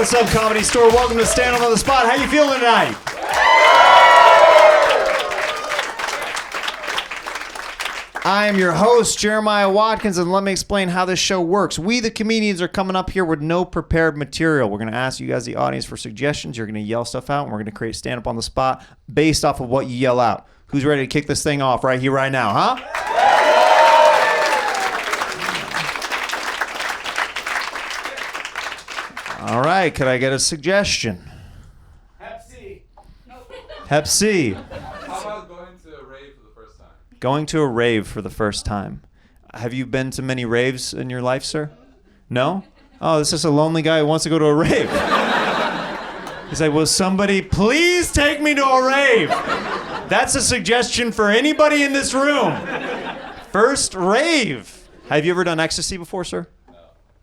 What's up, Comedy Store? Welcome to Stand Up on the Spot. How you feeling tonight? I am your host, Jeremiah Watkins, and let me explain how this show works. We, the comedians, are coming up here with no prepared material. We're going to ask you guys, the audience, for suggestions. You're going to yell stuff out, and we're going to create stand-up on the spot based off of what you yell out. Who's ready to kick this thing off right here, right now, huh? All right, could I get a suggestion? Hep C. Hep C. How about going to a rave for the first time? Going to a rave for the first time. Have you been to many raves in your life, sir? No? Oh, this is a lonely guy who wants to go to a rave. He's like, will somebody please take me to a rave? That's a suggestion for anybody in this room. First rave. Have you ever done ecstasy before, sir?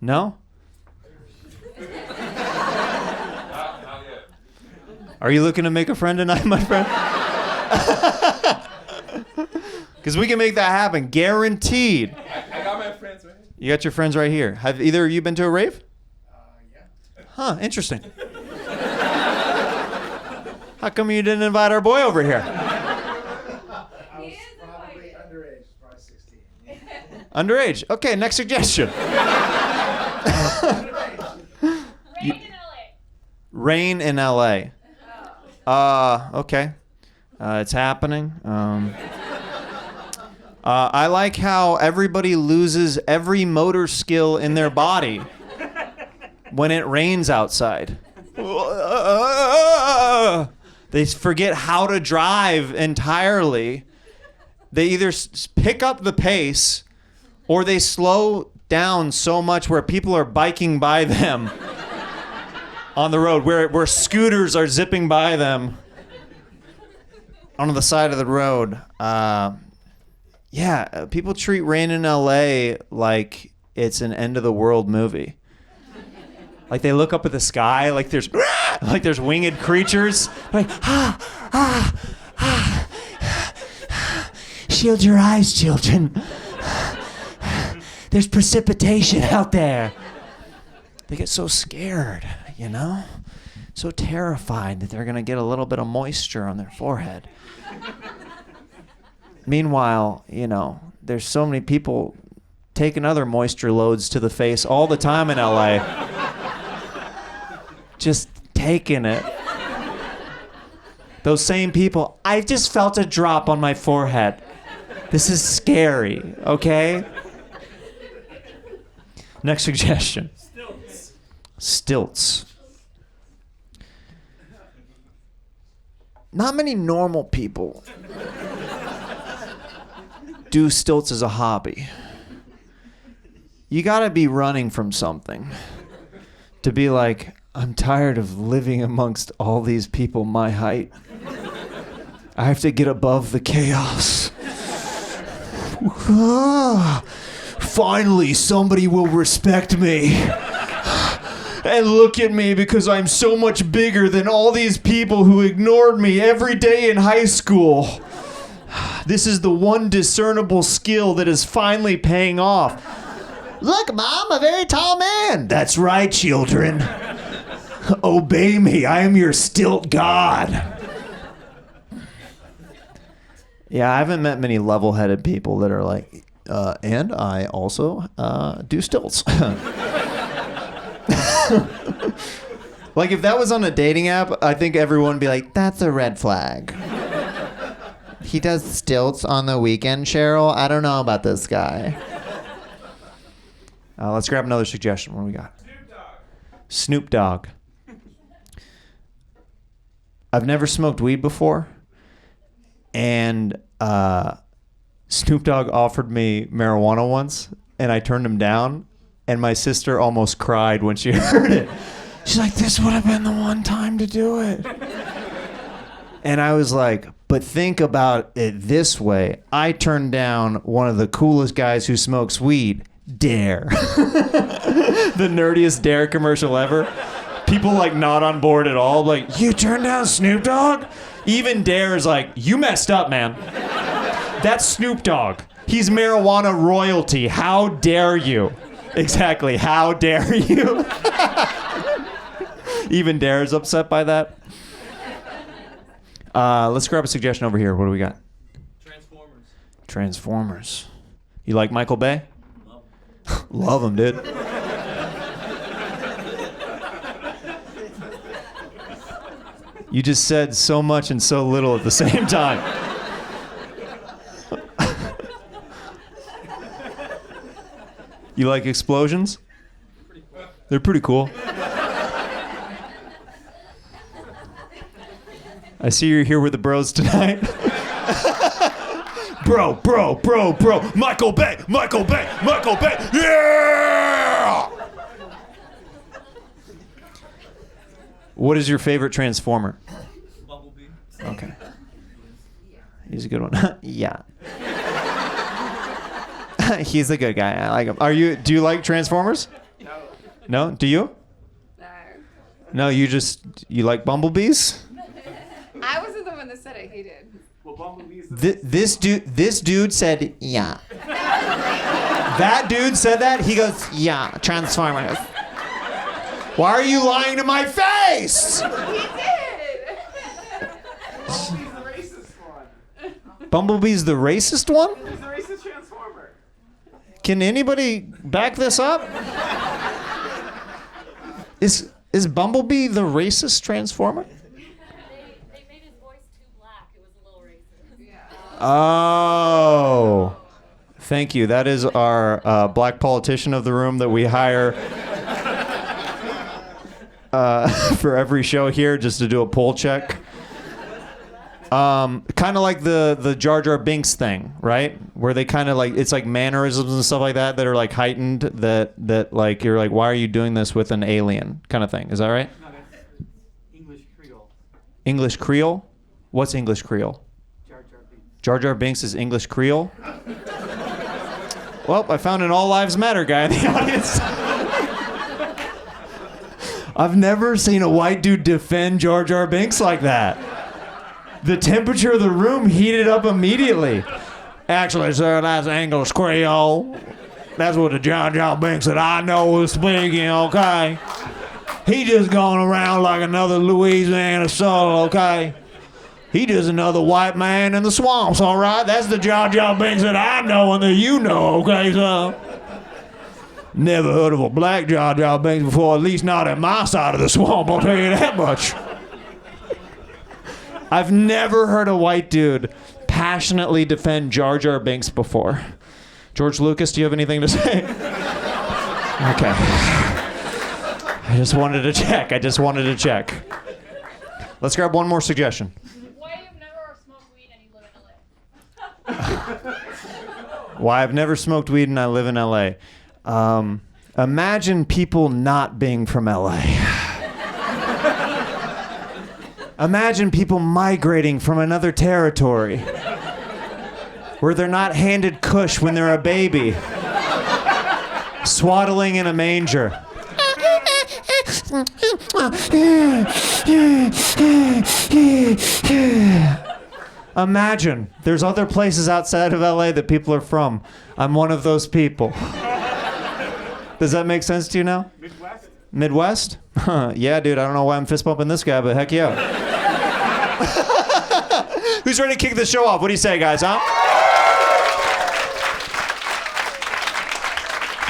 No? Not yet. Are you looking to make a friend tonight, my friend? Because we can make that happen, guaranteed. I got my friends right here. You got your friends right here. Have either of you been to a rave? Yeah. Huh, interesting. How come you didn't invite our boy over here? I was probably underage, probably 16. Underage. Okay, next suggestion. Rain in LA. Okay. It's happening. I like how everybody loses every motor skill in their body when it rains outside. They forget how to drive entirely. They either pick up the pace or they slow down so much where people are biking by them on the road, where scooters are zipping by them on the side of the road. Yeah, people treat rain in LA like it's an end of the world movie. Like they look up at the sky like there's winged creatures. Like, shield your eyes, children. There's precipitation out there. They get so scared, you know? So terrified that they're going to get a little bit of moisture on their forehead. Meanwhile, you know, there's so many people taking other moisture loads to the face all the time in LA. Just taking it. Those same people, I just felt a drop on my forehead. This is scary, okay? Next suggestion. Stilts. Not many normal people do stilts as a hobby. You gotta be running from something to be like, I'm tired of living amongst all these people my height. I have to get above the chaos. Finally, somebody will respect me and look at me because I'm so much bigger than all these people who ignored me every day in high school. This is the one discernible skill that is finally paying off. Look, Mom, a very tall man. That's right, children. Obey me. I am your stilt god. Yeah, I haven't met many level-headed people that are like, and I also do stilts. Like, if that was on a dating app, I think everyone would be like, that's a red flag. He does stilts on the weekend, Cheryl? I don't know about this guy. Let's grab another suggestion. What do we got? Snoop Dogg. I've never smoked weed before, and Snoop Dogg offered me marijuana once, and I turned him down, and my sister almost cried when she heard it. She's like, this would have been the one time to do it. And I was like, but think about it this way. I turned down one of the coolest guys who smokes weed, Dare. The nerdiest Dare commercial ever. People like not on board at all. Like, you turned down Snoop Dogg? Even Dare is like, you messed up, man. That's Snoop Dogg. He's marijuana royalty. How dare you? Exactly. How dare you? Even Dara's upset by that. Let's grab a suggestion over here. What do we got? Transformers. You like Michael Bay? Love him, dude. You just said so much and so little at the same time. You like explosions? They're pretty cool. I see you're here with the bros tonight. Bro. Michael Bay. Yeah! What is your favorite Transformer? Bumblebee. Okay. He's a good one. Yeah. He's a good guy. I like him. Do you like Transformers? No. No? Do you? No. No, you like bumblebees? I wasn't the one that said it. He did. Well, Bumblebee's This dude said, yeah. That dude said that? He goes, yeah, Transformers. Why are you lying to my face? He did. Bumblebee's the racist one. Bumblebee's the racist one? He's the racist Transformer. Can anybody back this up? Is Bumblebee the racist Transformer? They made his voice too black. It was a little racist. Yeah. Oh. Thank you. That is our black politician of the room that we hire for every show here just to do a poll check. Kind of like the Jar Jar Binks thing, right? Where they kind of like, it's like mannerisms and stuff like that are like heightened that like, you're like, why are you doing this with an alien kind of thing? Is that right? No, that's English Creole. English Creole? What's English Creole? Jar Jar Binks. Jar Jar Binks is English Creole? Well, I found an All Lives Matter guy in the audience. I've never seen a white dude defend Jar Jar Binks like that. The temperature of the room heated up immediately. Actually, sir, that's English Creole. That's what the Jar Jar Binks that I know is speaking, okay? He just going around like another Louisiana soul, okay? He just another white man in the swamps, all right? That's the Jar Jar Binks that I know and that you know, okay, sir? Never heard of a black Jar Jar Binks before, at least not at my side of the swamp, I'll tell you that much. I've never heard a white dude passionately defend Jar Jar Binks before. George Lucas, do you have anything to say? Okay. I just wanted to check. Let's grab one more suggestion. Why you've never smoked weed and you live in LA? Why I've never smoked weed and I live in LA. Imagine people not being from LA. Imagine people migrating from another territory where they're not handed kush when they're a baby, swaddling in a manger. Imagine there's other places outside of LA that people are from. I'm one of those people. Does that make sense to you now? Midwest? Midwest? Yeah, dude, I don't know why I'm fist bumping this guy, but heck yeah. Who's ready to kick the show off? What do you say, guys, huh?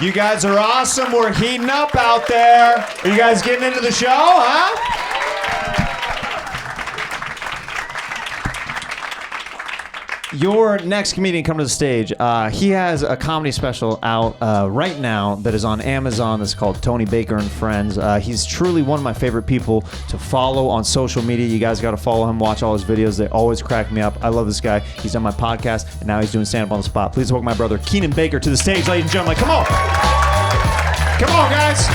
You guys are awesome. We're heating up out there. Are you guys getting into the show, huh? Your next comedian coming to the stage, he has a comedy special out right now that is on Amazon that's called Tony Baker and Friends. He's truly one of my favorite people to follow on social media. You guys got to follow him, watch all his videos. They always crack me up. I love this guy. He's done my podcast, and now he's doing stand-up on the spot. Please welcome my brother, Keenan Baker, to the stage, ladies and gentlemen. Come on. Come on, guys.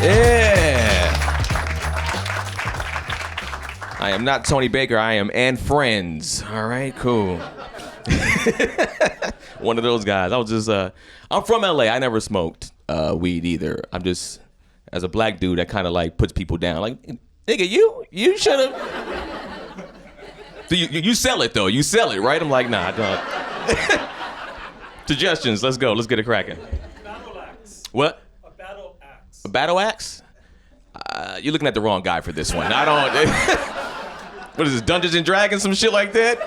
Yeah. I am not Tony Baker. I am and Friends. All right, cool. One of those guys. I'm from LA. I never smoked weed either. I'm just, as a black dude, that kind of like puts people down. Like, nigga, you should have. You sell it though. You sell it, right? I'm like, nah, I don't. Suggestions. Let's go. Let's get it cracking. What? A battle axe. A battle axe? You're looking at the wrong guy for this one. I don't. What is this? Dungeons and Dragons, some shit like that?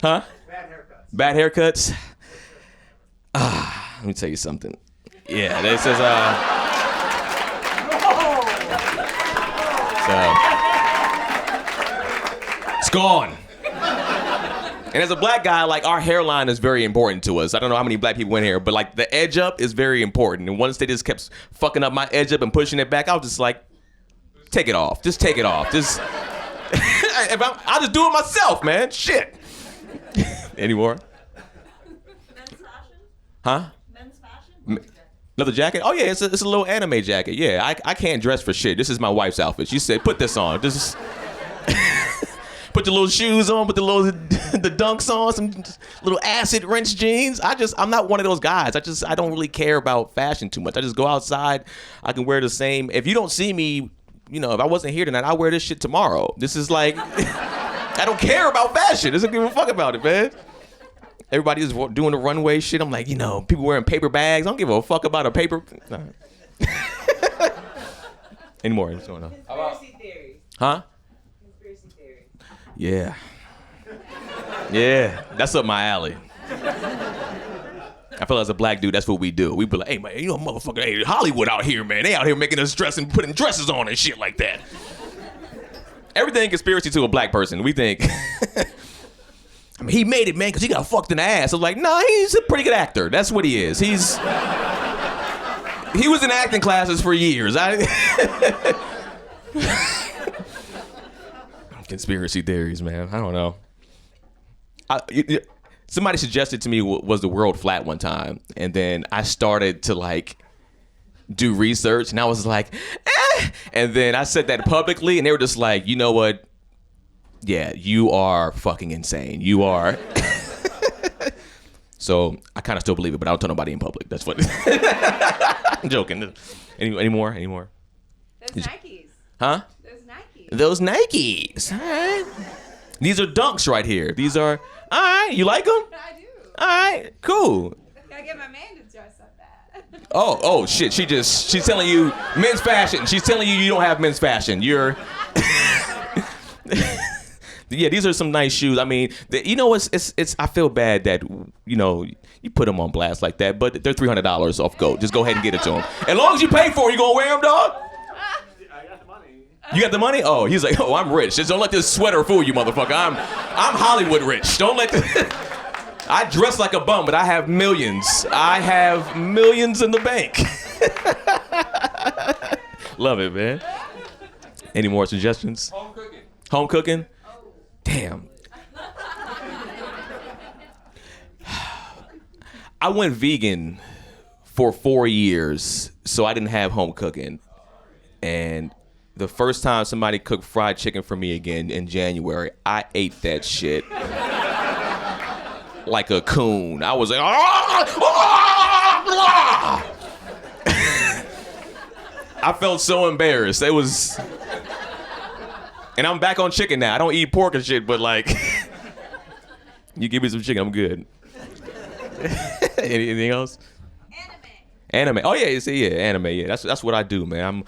Huh? Bad haircuts. Let me tell you something. Yeah, this is it's gone. And as a black guy, like, our hairline is very important to us. I don't know how many black people in here, but like the edge up is very important. And once they just kept fucking up my edge up and pushing it back, I was just like, take it off. Just take it off. Just I'll just do it myself, man. Shit. Any more? Men's fashion? Huh? Men's fashion? Another jacket? Oh yeah, it's a little anime jacket. Yeah, I can't dress for shit. This is my wife's outfit. She said, put this on. Just put your little shoes on, put the dunks on, some little acid rinse jeans. I'm not one of those guys. I don't really care about fashion too much. I just go outside. I can wear the same. If you don't see me, if I wasn't here tonight, I'll wear this shit tomorrow. This is like, I don't care about fashion. I don't give a fuck about it, man. Everybody is doing the runway shit. I'm like, people wearing paper bags. I don't give a fuck about a paper. Nah. Any more? What's going on? Conspiracy theories. Huh? Conspiracy theories. Yeah. Yeah, that's up my alley. I feel as a black dude, that's what we do. We be like, hey, man, motherfucker, hey, Hollywood out here, man. They out here making us dress and putting dresses on and shit like that. Everything conspiracy to a black person. We think, I mean, he made it, man, because he got fucked in the ass. I was like, nah, he's a pretty good actor. That's what he is. He was in acting classes for years. Conspiracy theories, man. I don't know. Somebody suggested to me was the world flat one time, and then I started to like do research, and I was like, and then I said that publicly, and they were just like, you know what? Yeah, you are fucking insane. You are. So I kind of still believe it, but I don't tell nobody in public. That's what. I'm joking. Any more? Those Nikes. Huh? Those Nikes. Those Nikes. All right. These are dunks right here. These are, all right. You like them? I do. All right. Cool. Gotta get my man to dress up that. Oh shit. She's telling you men's fashion. She's telling you don't have men's fashion. You're. Yeah, these are some nice shoes. I mean, it's. I feel bad that you put them on blast like that, but they're $300 off GOAT. Just go ahead and get it to them. As long as you pay for it, you gonna wear them, dog? I got the money. You got the money? Oh, he's like, I'm rich. Just don't let this sweater fool you, motherfucker. I'm Hollywood rich. Don't let. I dress like a bum, but I have millions. I have millions in the bank. Love it, man. Any more suggestions? Home cooking. Home cooking? Damn. I went vegan for 4 years, so I didn't have home cooking. And the first time somebody cooked fried chicken for me again in January, I ate that shit like a coon. I was like, I felt so embarrassed. It was... And I'm back on chicken now. I don't eat pork and shit, but like, you give me some chicken, I'm good. Anything else? Anime. Oh yeah, you see, yeah, anime. Yeah, that's what I do, man.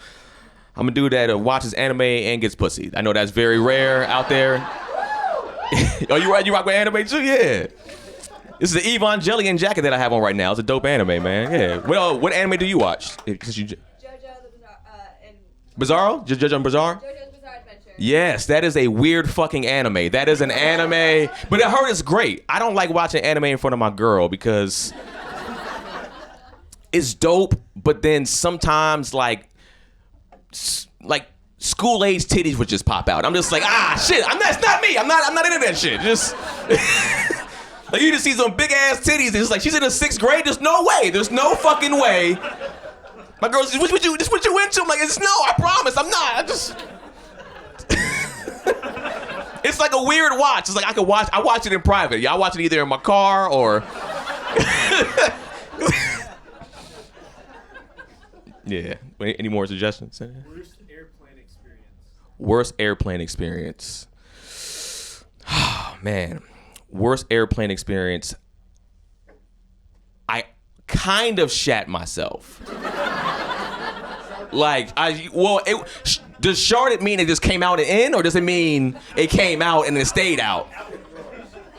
I'm a dude that watches anime and gets pussy. I know that's very rare out there. Oh, you rock with anime too? Yeah. This is the Evangelion jacket that I have on right now. It's a dope anime, man. Yeah. Well, what anime do you watch? JoJo the Bizarro? JoJo Bizarre? JoJo's Bizarre Adventure. Yes, that is a weird fucking anime. That is an anime, but I heard it's great. I don't like watching anime in front of my girl because it's dope, but then sometimes like school-age titties would just pop out. I'm just like, shit, that's not me. I'm not into that shit. Just like you just see some big ass titties. It's like she's in the 6th grade. There's no way. There's no fucking way. My girl says, what you into? I'm like, no, I promise, I'm not. I just. It's like a weird watch. It's like I watch it in private. Yeah, I watch it either in my car or. Yeah. Any more suggestions? Worst airplane experience. Worst airplane experience. Oh, man. Worst airplane experience. kind of shat myself. Like, does sharded mean it just came out and in, or does it mean it came out and then stayed out?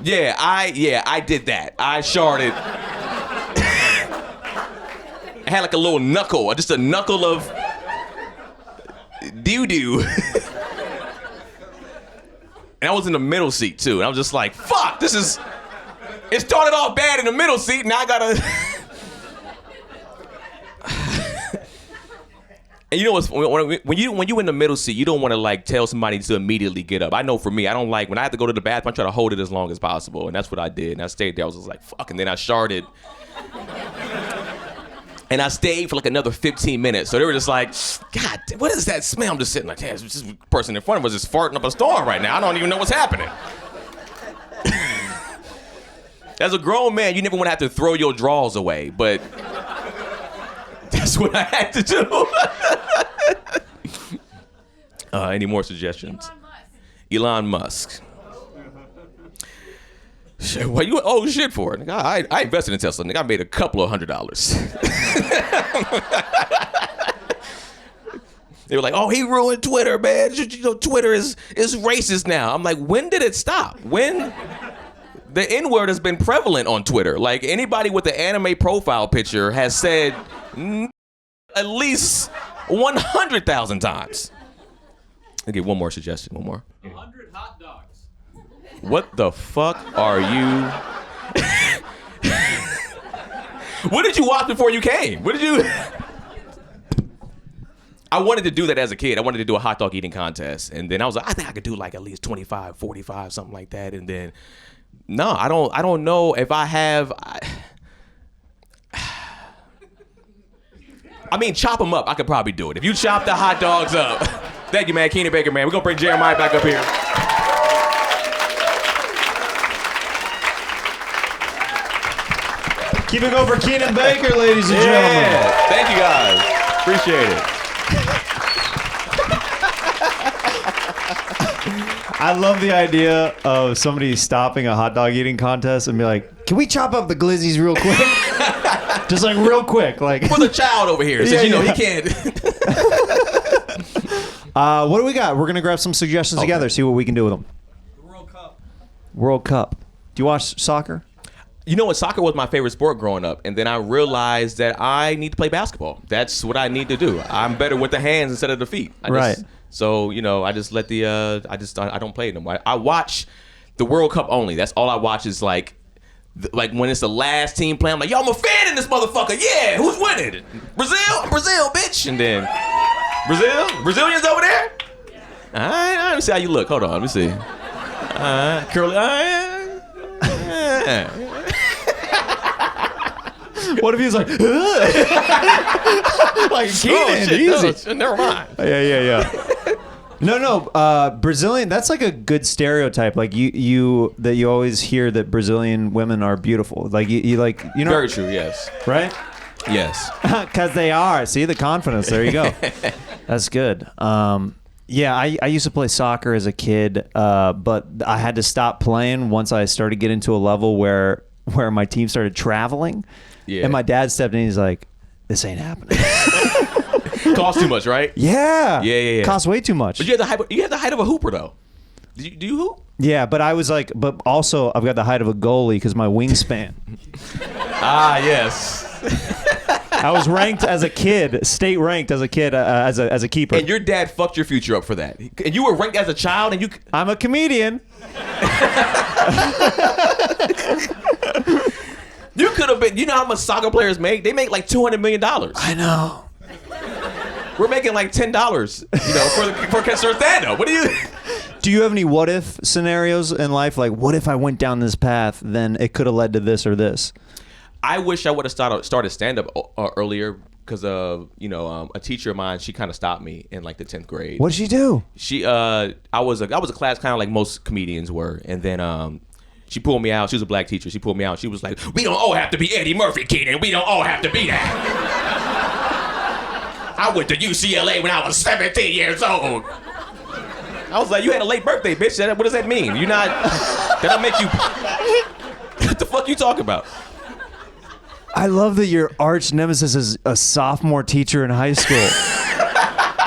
Yeah, I did that. I sharded. I had like a little knuckle, just a knuckle of doo-doo. And I was in the middle seat too, and I was just like, fuck, it started off bad in the middle seat, now I gotta... And you know what's, when you in the middle seat, you don't want to like tell somebody to immediately get up. I know for me, I don't like, when I have to go to the bathroom, I try to hold it as long as possible, and that's what I did. And I stayed there, I was just like, fuck, and then I sharded. And I stayed for like another 15 minutes. So they were just like, God, what is that smell? I'm just sitting like, damn, this person in front of us is farting up a storm right now. I don't even know what's happening. As a grown man, you never want to have to throw your drawers away, but that's what I had to do. Any more suggestions? Elon Musk. Shit, what you oh shit for it? I invested in Tesla. Nigga, I made a couple of $100. They were like, "Oh, he ruined Twitter, man. You know, Twitter is racist now." I'm like, when did it stop? When? The N-word has been prevalent on Twitter. Like anybody with an anime profile picture has said at least 100,000 times. I'll give one more suggestion. One more. 100 hot dogs. What the fuck are you? What did you watch before you came? What did you? I wanted to do that as a kid. I wanted to do a hot dog eating contest. And then I was like, I think I could do like at least 25, 45, something like that. And then, no, I don't know if I have. I mean, chop them up. I could probably do it. If you chop the hot dogs up. Thank you, man. Keenan Baker, man. We're going to bring Jeremiah back up here. Keeping over Keenan Baker, ladies and gentlemen. Thank you, guys. Appreciate it. I love the idea of somebody stopping a hot dog eating contest and be like, "Can we chop up the glizzies real quick?" Just like real quick, like for the child over here, since he can't. What do we got? We're gonna grab some suggestions together, see what we can do with them. The World Cup. World Cup. Do you watch soccer? You know what? Soccer was my favorite sport growing up, and then I realized that I need to play basketball. That's what I need to do. I'm better with the hands instead of the feet. Right. So I just let I don't play no more. I watch the World Cup only. That's all I watch is like when it's the last team playing. I'm like, yo, I'm a fan in this motherfucker. Yeah, who's winning? Brazil, bitch. And then Brazilians over there. All right, let me see how you look. Hold on, let me see. Curly. What if he was like, like Keenan, easy. No, never mind. Yeah. No. Brazilian. That's like a good stereotype. Like you always hear that Brazilian women are beautiful. Like you know. Very true. Yes. Right. Yes. Because they are. See the confidence. There you go. That's good. Yeah, I used to play soccer as a kid, but I had to stop playing once I started getting to a level where my team started traveling. Yeah. And my dad stepped in and he's like, this ain't happening. Costs too much, right? Yeah. Yeah. Costs way too much. But you have the height of a hooper, though. Do you hoop? Yeah, but I was like, but also I've got the height of a goalie because my wingspan. Yes. I was ranked as a kid, state ranked as a kid, as a keeper. And your dad fucked your future up for that. And you were ranked as a child, and you. I'm a comedian. You could have been. You know how much soccer players make? They make like $200 million. I know. We're making like $10, for stand-up. What do you? Do you have any what if scenarios in life? Like, what if I went down this path, then it could have led to this or this? I wish I would have started stand-up earlier because a teacher of mine, she kind of stopped me in like the 10th grade. What did she do? I was a class kind of like most comedians were, and then she pulled me out. She was a black teacher. She pulled me out. She was like, "We don't all have to be Eddie Murphy, Keenan. We don't all have to be that." I went to UCLA when I was 17 years old. I was like, "You had a late birthday, bitch. What does that mean? You're not. That'll make you." What the fuck you talking about? I love that your arch nemesis is a sophomore teacher in high school.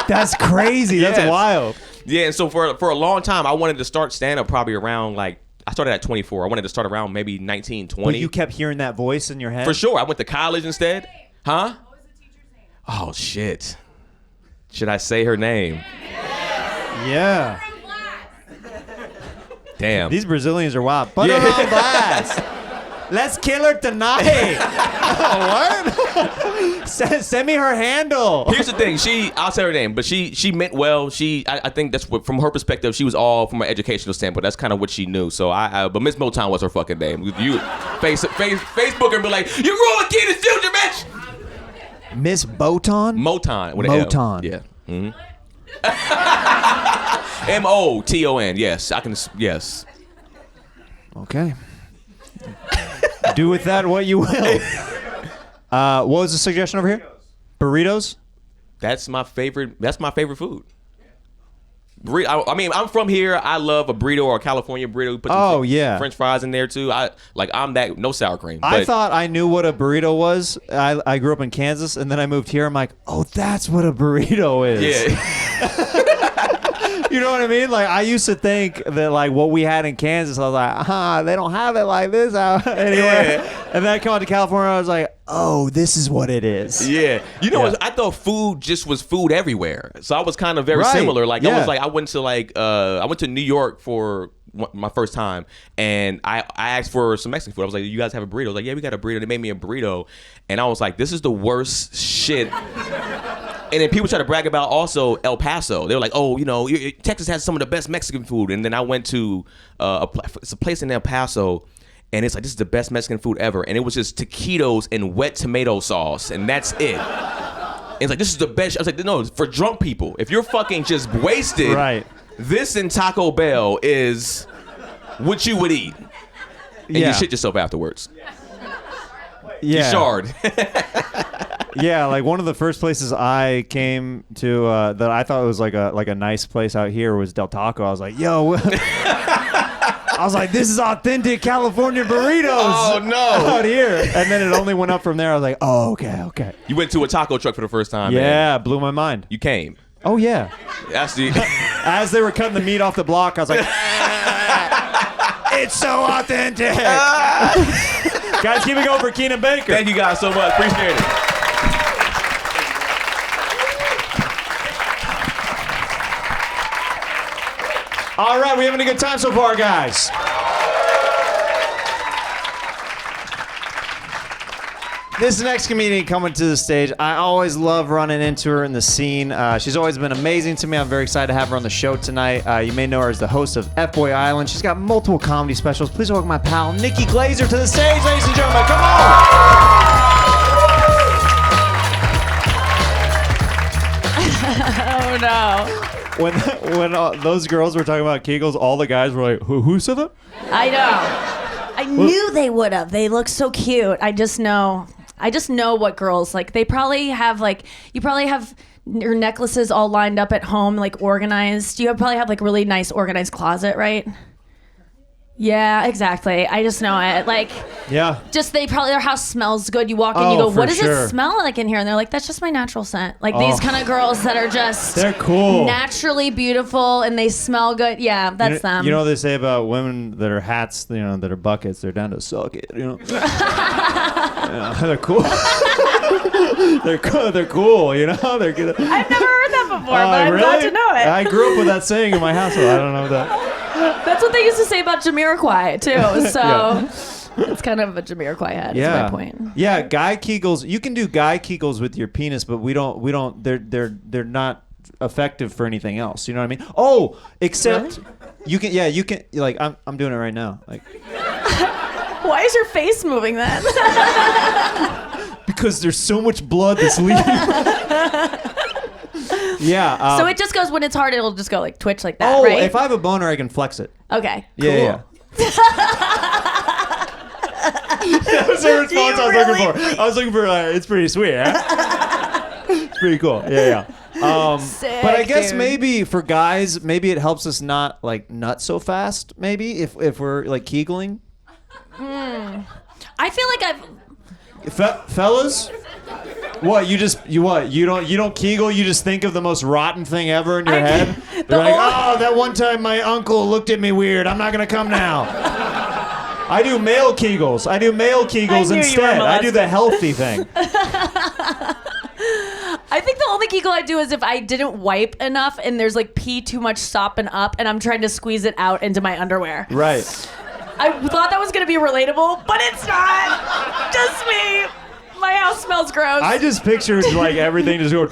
That's crazy. That's Yes. wild. Yeah, and so for a long time, I wanted to start stand-up probably around, like, I started at 24. I wanted to start around maybe 19, 20. But you kept hearing that voice in your head? For sure. I went to college instead. Huh? What was the teacher's name? Oh, shit. Should I say her name? Yeah. Damn. These Brazilians are wild. Put her on blast. Let's kill her tonight. What? Send me her handle. Here's the thing. I'll say her name, but she meant well. I think that's what, from her perspective, she was all from an educational standpoint. That's kind of what she knew. So but Miss Motown was her fucking name. You Facebook and be like, you ruined Keenan's future, bitch. Miss Boton? Motown. With an L. Moton. Yeah. Mm-hmm. Moton. Yes, I can. Yes. Okay. Do with that what you will. What was the suggestion over here? Burritos? That's my favorite food. Burrito, I mean, I'm from here. I love a burrito or a California burrito. Put some French fries in there too. I'm that, no sour cream. I thought I knew what a burrito was. I grew up in Kansas, and then I moved here. I'm like, oh, that's what a burrito is. Yeah. You know what I mean? Like, I used to think that, like, what we had in Kansas, I was like, they don't have it like this out anywhere. Yeah. And then I come out to California, I was like, oh, this is what it is. Yeah. You know what? I thought food just was food everywhere. So I was kind of very Right. similar. Like, Yeah. I went to New York for my first time, and I asked for some Mexican food. I was like, you guys have a burrito? I was like, yeah, we got a burrito. They made me a burrito. And I was like, this is the worst shit. And then people try to brag about also El Paso. They were like, oh, Texas has some of the best Mexican food. And then I went to it's a place in El Paso, and it's like, this is the best Mexican food ever. And it was just taquitos and wet tomato sauce, and that's it. And it's like, this is the best. I was like, no, for drunk people. If you're fucking just wasted, Right. this and Taco Bell is what you would eat. And you shit yourself afterwards. You shard. Yeah, like one of the first places I came to that I thought was like a nice place out here was Del Taco. I was like, yo, I was like, this is authentic California burritos. Oh, no. Out here. And then it only went up from there. I was like, oh, okay. You went to a taco truck for the first time. Yeah, Man. blew my mind. You came. Oh, yeah. That's the. As they were cutting the meat off the block, I was like, it's so authentic. Guys, keep it going for Keenan Baker. Thank you guys so much. Appreciate it. All right, we having a good time so far, guys. This next comedian coming to the stage, I always love running into her in the scene. She's always been amazing to me. I'm very excited to have her on the show tonight. You may know her as the host of F-Boy Island. She's got multiple comedy specials. Please welcome my pal, Nikki Glaser, to the stage, ladies and gentlemen. Come on! Oh, no. When those girls were talking about Kegels, all the guys were like, who said that? I know. I knew they would have. They look so cute. I just know what girls like. They probably have you probably have your necklaces all lined up at home, like organized. You probably have like really nice organized closet, right? Yeah, exactly. I just know it. Like, yeah. Just their house smells good. You walk in, you go, what does it smell like in here? And they're like, that's just my natural scent. Like these kind of girls that are just they're cool, naturally beautiful, and they smell good. Yeah, that's them. You know what they say about women that are hats, that are buckets, they're down to suck it, Yeah, they're cool. They're cool, They're good. I've never heard that before, but I'm glad to know it. I grew up with that saying in my household. I don't know that. That's what they used to say about Jamiroquai too. So it's kind of a Jamiroquai hat. Yeah. Is my point. Yeah, guy Kegels. You can do guy Kegels with your penis, but we don't. They're not effective for anything else. You know what I mean? Oh, except really? you can. Yeah, you can. Like I'm doing it right now. Like. Why is your face moving then? Because there's so much blood that's leaving. Yeah. So it just goes when it's hard. It'll just go like twitch like that, oh, right? If I have a boner, I can flex it. Okay. Yeah. Cool. Yeah. That was the response I was looking for. I was looking for. It's pretty sweet. Huh? It's pretty cool. Yeah. Sick, but I guess dude. maybe for guys, maybe it helps us not like nut so fast. Maybe if we're like Kegling. I feel like Fellas? What you don't Kegel? You just think of the most rotten thing ever in your head. They're like, oh, that one time my uncle looked at me weird. I'm not gonna come now. I do male Kegels. I do male Kegels instead. I do the healthy thing. I think the only Kegel I do is if I didn't wipe enough and there's like pee too much stopping up and I'm trying to squeeze it out into my underwear. Right. I thought that was gonna be relatable, but it's not. Just me. My house smells gross. I just pictured like everything just going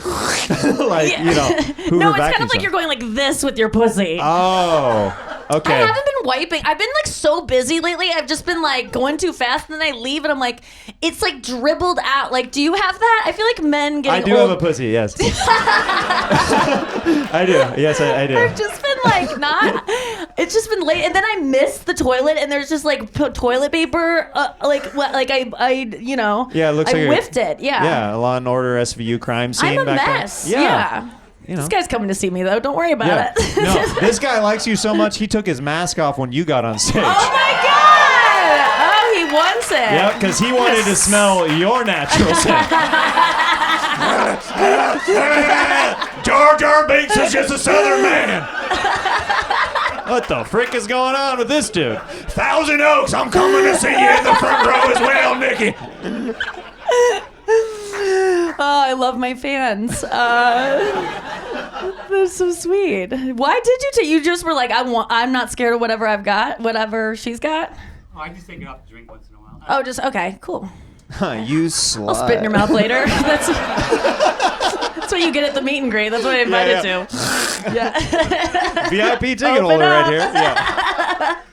like, you know, Hoover no, it's kind vacuum of like stuff. you're going like this with your pussy. Oh, okay. I haven't been wiping. I've been like so busy lately. I've just been like going too fast, and then I leave, and I'm like, it's like dribbled out. Like, do you have that? I feel like men getting I do old. have a pussy, yes. I do. Yes, I do. I've just been like not. It's just been late, and then I missed the toilet, and there's just like toilet paper, I you know. Yeah, it looks I like whiffed it. Yeah. Yeah, a Law and Order SVU crime scene I'm a back mess. then. Yeah. You know. This guy's coming to see me though. Don't worry about Yeah. it. No, this guy likes you so much he took his mask off when you got on stage. Oh my god! Oh, he wants it. Yep, because he wanted to smell your natural scent. Jar Jar Binks is just a Southern man. What the frick is going on with this dude? Thousand Oaks, I'm coming to see you in the front row as well, Nikki. Oh, I love my fans. That's so sweet. Why did you you just were like, I'm not scared of whatever I've got, whatever she's got? Oh, I just take it off to drink once in a while. Oh, just okay, cool. You slut. I'll spit in your mouth later. That's what you get at the meet and greet. That's what I invited to. Yeah. VIP ticket Open holder up. right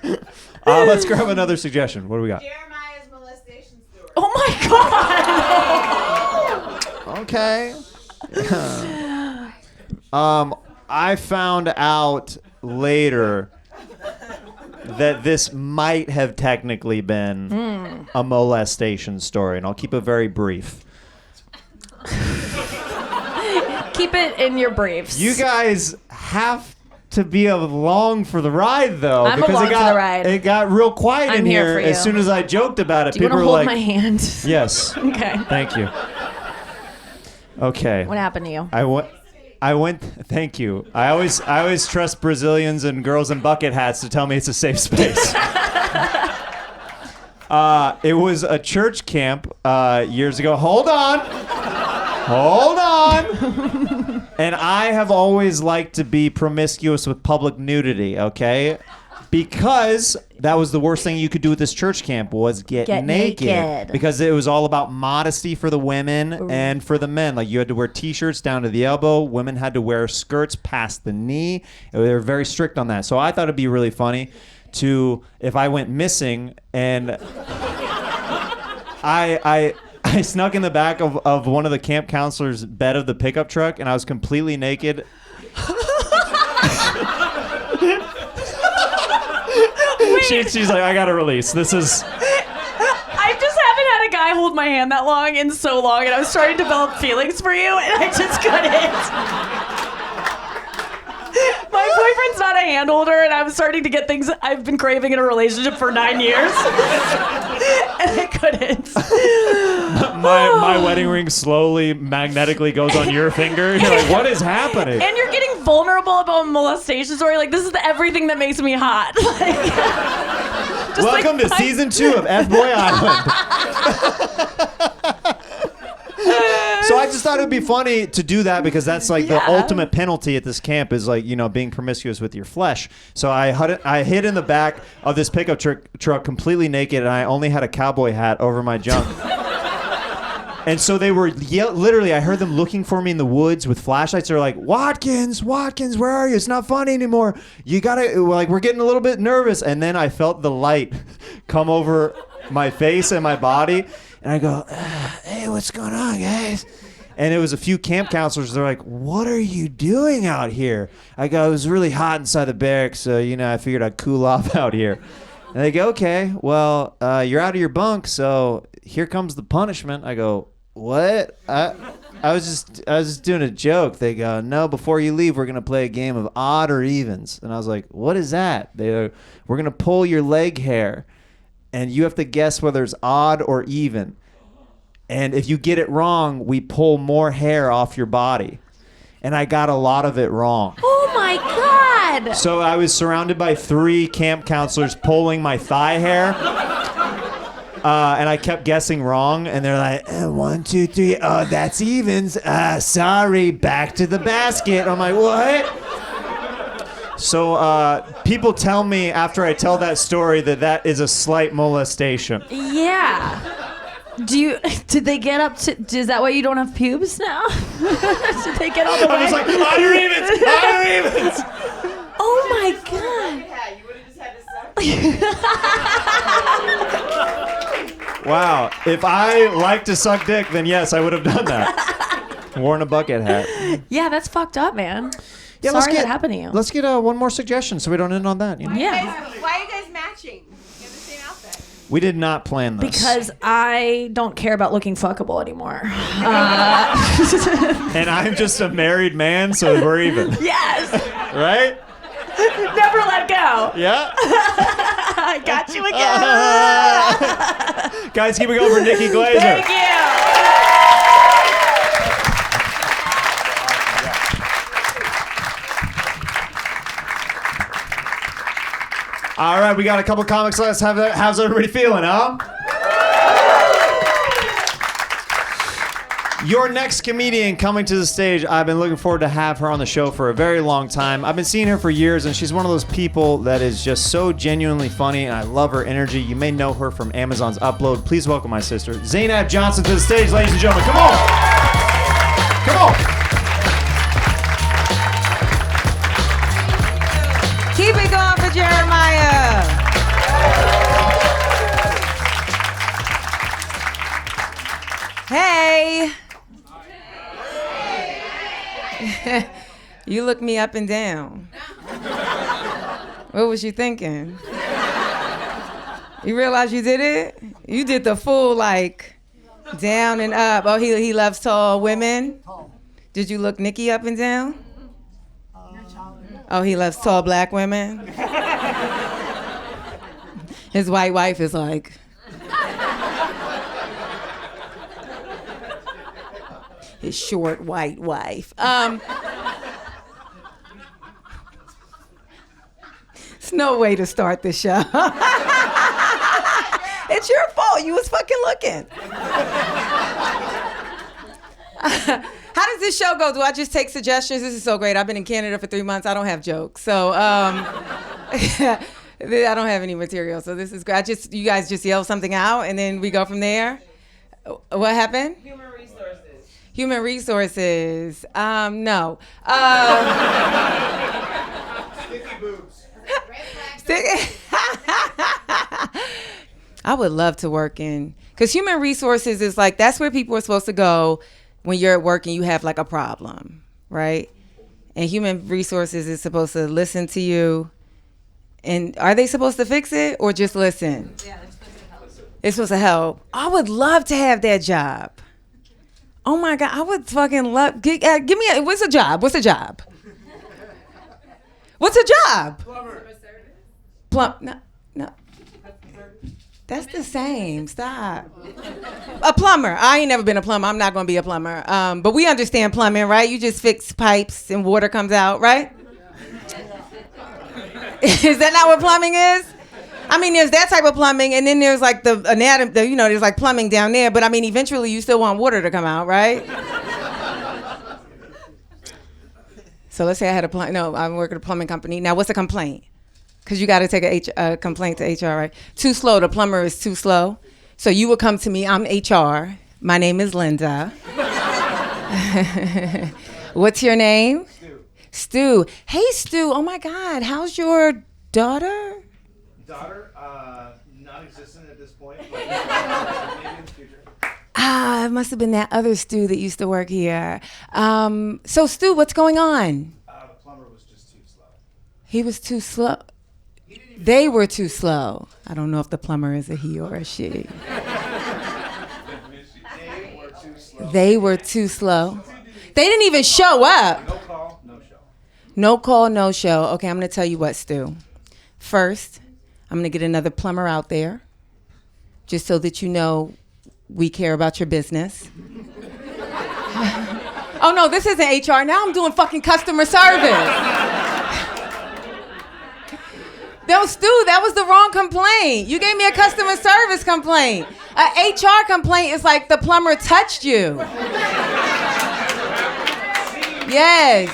here. Yeah. Let's grab another suggestion. What do we got? Jeremiah's molestation story. Oh my god. Okay. I found out later that this might have technically been a molestation story, and I'll keep it very brief. Keep it in your briefs. You guys have to be along for the ride, though, I'm because along for the ride. it got real quiet I'm in here here for as you. soon as I joked about it. Do you People want to were hold like, my hand? "Yes, Okay. thank you." Okay. What happened to you? I went. Thank you. I always trust Brazilians and girls in bucket hats to tell me it's a safe space. It was a church camp years ago. Hold on. And I have always liked to be promiscuous with public nudity. Okay. Because that was the worst thing you could do at this church camp was get naked. Because it was all about modesty for the women and for the men. Like you had to wear t-shirts down to the elbow. Women had to wear skirts past the knee. They were very strict on that. So I thought it'd be really funny to, if I went missing and I snuck in the back of one of the camp counselors' bed of the pickup truck and I was completely naked. She's like, I gotta release. This is. I just haven't had a guy hold my hand that long in so long, and I was starting to develop feelings for you, and I just couldn't. My boyfriend's not a hand holder, and I'm starting to get things I've been craving in a relationship for 9 years. And I couldn't. My wedding ring slowly magnetically goes on your finger. You're like, what is happening? And you're getting vulnerable about a molestation story. Like, this is everything that makes me hot. Like, just Welcome to season 2 of F-Boy Island. So I just thought it would be funny to do that because that's like the ultimate penalty at this camp is like, you know, being promiscuous with your flesh. So I hid in the back of this pickup truck completely naked and I only had a cowboy hat over my junk. And so they were literally, I heard them looking for me in the woods with flashlights. They're like, Watkins, where are you? It's not funny anymore. You gotta, like, we're getting a little bit nervous. And then I felt the light come over my face and my body. And I go, hey, what's going on, guys? And it was a few camp counselors. They're like, what are you doing out here? I go, it was really hot inside the barracks. So, you know, I figured I'd cool off out here. And they go, okay, well, you're out of your bunk. So here comes the punishment. I go, what? I was just doing a joke. They go, no, before you leave, we're going to play a game of odd or evens. And I was like, what is that? They go, we're going to pull your leg hair. And you have to guess whether it's odd or even. And if you get it wrong, we pull more hair off your body. And I got a lot of it wrong. Oh my God. So I was surrounded by 3 camp counselors pulling my thigh hair. And I kept guessing wrong. And they're like, 1, 2, 3. Oh, that's evens. Sorry, back to the basket. I'm like, what? So people tell me after I tell that story that is a slight molestation. Yeah. Did they get up to, is that why you don't have pubes now? Did they get all the way? I was like, higher evens, higher evens. Oh my God. You would have just had to suck. Wow. If I like to suck dick, then yes, I would have done that. Worn a bucket hat. Yeah, that's fucked up, man. Yeah, Sorry that happened to you. Let's get one more suggestion so we don't end on that. You know? Yeah. Why are you guys matching? You have the same outfit. We did not plan this. Because I don't care about looking fuckable anymore. And I'm just a married man, so we're even. Yes. Right? Never let go. Yeah. I got you again. Guys, keep it going for Nikki Glaser. Thank you. All right, we got a couple comics left. How's everybody feeling, huh? Your next comedian coming to the stage, I've been looking forward to have her on the show for a very long time. I've been seeing her for years, and she's one of those people that is just so genuinely funny, and I love her energy. You may know her from Amazon's Upload. Please welcome my sister, Zainab Johnson, to the stage, ladies and gentlemen. Come on. Come on. Keep it going for Jeremiah. Hey. You look me up and down. What was you thinking? You realize you did it? You did the full like down and up. Oh, he loves tall women. Did you look Nikki up and down? Oh, he loves tall black women. His white wife is like. His short white wife. It's no way to start the show. It's your fault. You was fucking looking. How does this show go? Do I just take suggestions? This is so great. I've been in Canada for 3 months. I don't have jokes. So I don't have any material. So this is great. You guys just yell something out and then we go from there. What happened? Human resources. No. Sticky boobs. I would love to work in, because human resources is like, that's where people are supposed to go when you're at work and you have like a problem, right? And human resources is supposed to listen to you. And are they supposed to fix it or just listen? Yeah, they're supposed to help. It's supposed to help. I would love to have that job. Oh my God, I would fucking love, give me what's a job? What's a job? What's a job? No. That's the same, stop. A plumber, I ain't never been a plumber, I'm not gonna be a plumber. But we understand plumbing, right? You just fix pipes and water comes out, right? Is that not what plumbing is? I mean, there's that type of plumbing, and then there's like the anatomy, there's like plumbing down there, but I mean, eventually you still want water to come out, right? So let's say I had I'm working at a plumbing company. Now, what's a complaint? Because you got to take a complaint to HR, right? Too slow, the plumber is too slow. So you would come to me, I'm HR. My name is Linda. What's your name? Stu. Hey, Stu, oh my God, how's your daughter? Daughter, non-existent at this point, but maybe in the future. It must have been that other Stu that used to work here. So Stu, what's going on? The plumber was just too slow. He was too slow. They were too slow. I don't know if the plumber is a he or a she. They were too slow. They were too slow. They didn't even show up. No call, no show. No call, no show. Okay, I'm going to tell you what, Stu. First, I'm going to get another plumber out there, just so that you know we care about your business. Oh no, this isn't HR. Now I'm doing fucking customer service. No, Stu, that was the wrong complaint. You gave me a customer service complaint. An HR complaint is like the plumber touched you. Yes.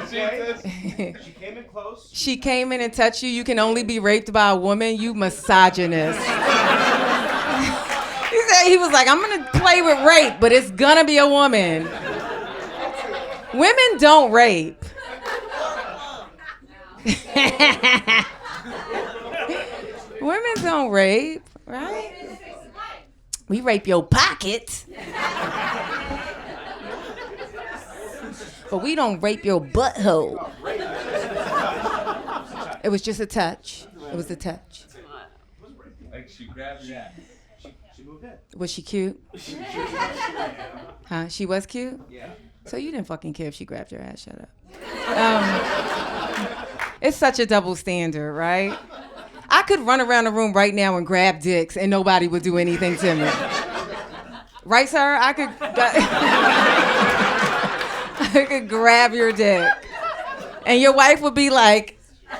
She came in close. She came in and touched you. You can only be raped by a woman. You misogynist. He was like, I'm going to play with rape, but it's going to be a woman. Women don't rape. Women don't rape, right? We rape your pocket. But we don't rape your butthole. It was just a touch. It was a touch. Like she grabbed your ass. She moved in. Was she cute? Huh? She was cute? Yeah. So you didn't fucking care if she grabbed your ass. Shut up. It's such a double standard, right? I could run around the room right now and grab dicks and nobody would do anything to me. Right, sir? I could grab your dick. And your wife would be like, he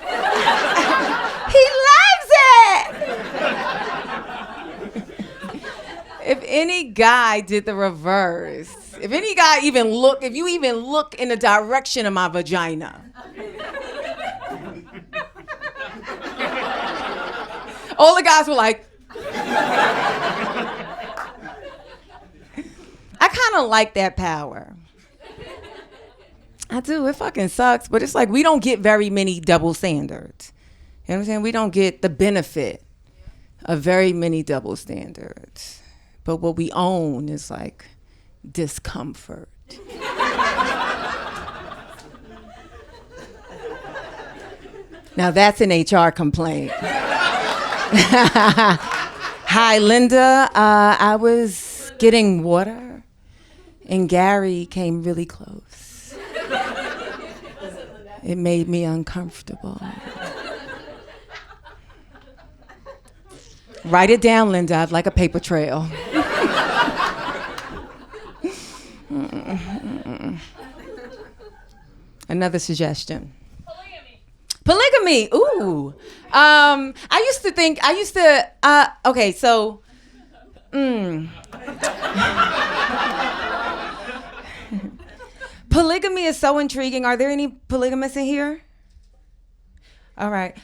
likes it! If any guy did the reverse, if any guy if you even look in the direction of my vagina, all the guys were like, I kind of like that power. I do. It fucking sucks, but it's like we don't get very many double standards. You know what I'm saying? We don't get the benefit of very many double standards. But what we own is like discomfort. Now that's an HR complaint. Hi, Linda. I was getting water, and Gary came really close. It made me uncomfortable. Write it down, Linda. I'd like a paper trail. Another suggestion. Polygamy. Ooh. Okay, so. Polygamy is so intriguing. Are there any polygamists in here? All right.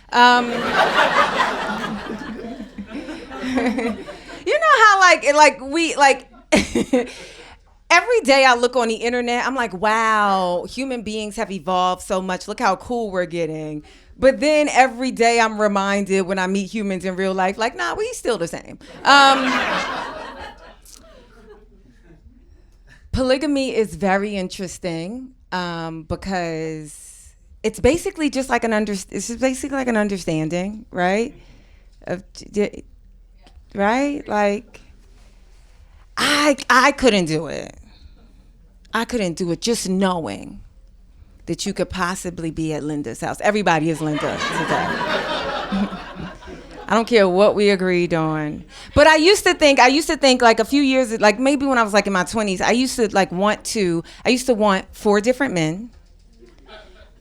You know how every day I look on the internet, I'm like, wow, human beings have evolved so much. Look how cool we're getting. But then every day I'm reminded when I meet humans in real life, like, nah, we still the same. Polygamy is very interesting because it's basically just like an understanding, right? Right? Like, I couldn't do it. I couldn't do it just knowing that you could possibly be at Linda's house. Everybody is Linda today. I don't care what we agreed on. But I used to think like a few years, like maybe when I was like in my 20s, I used to want 4 different men.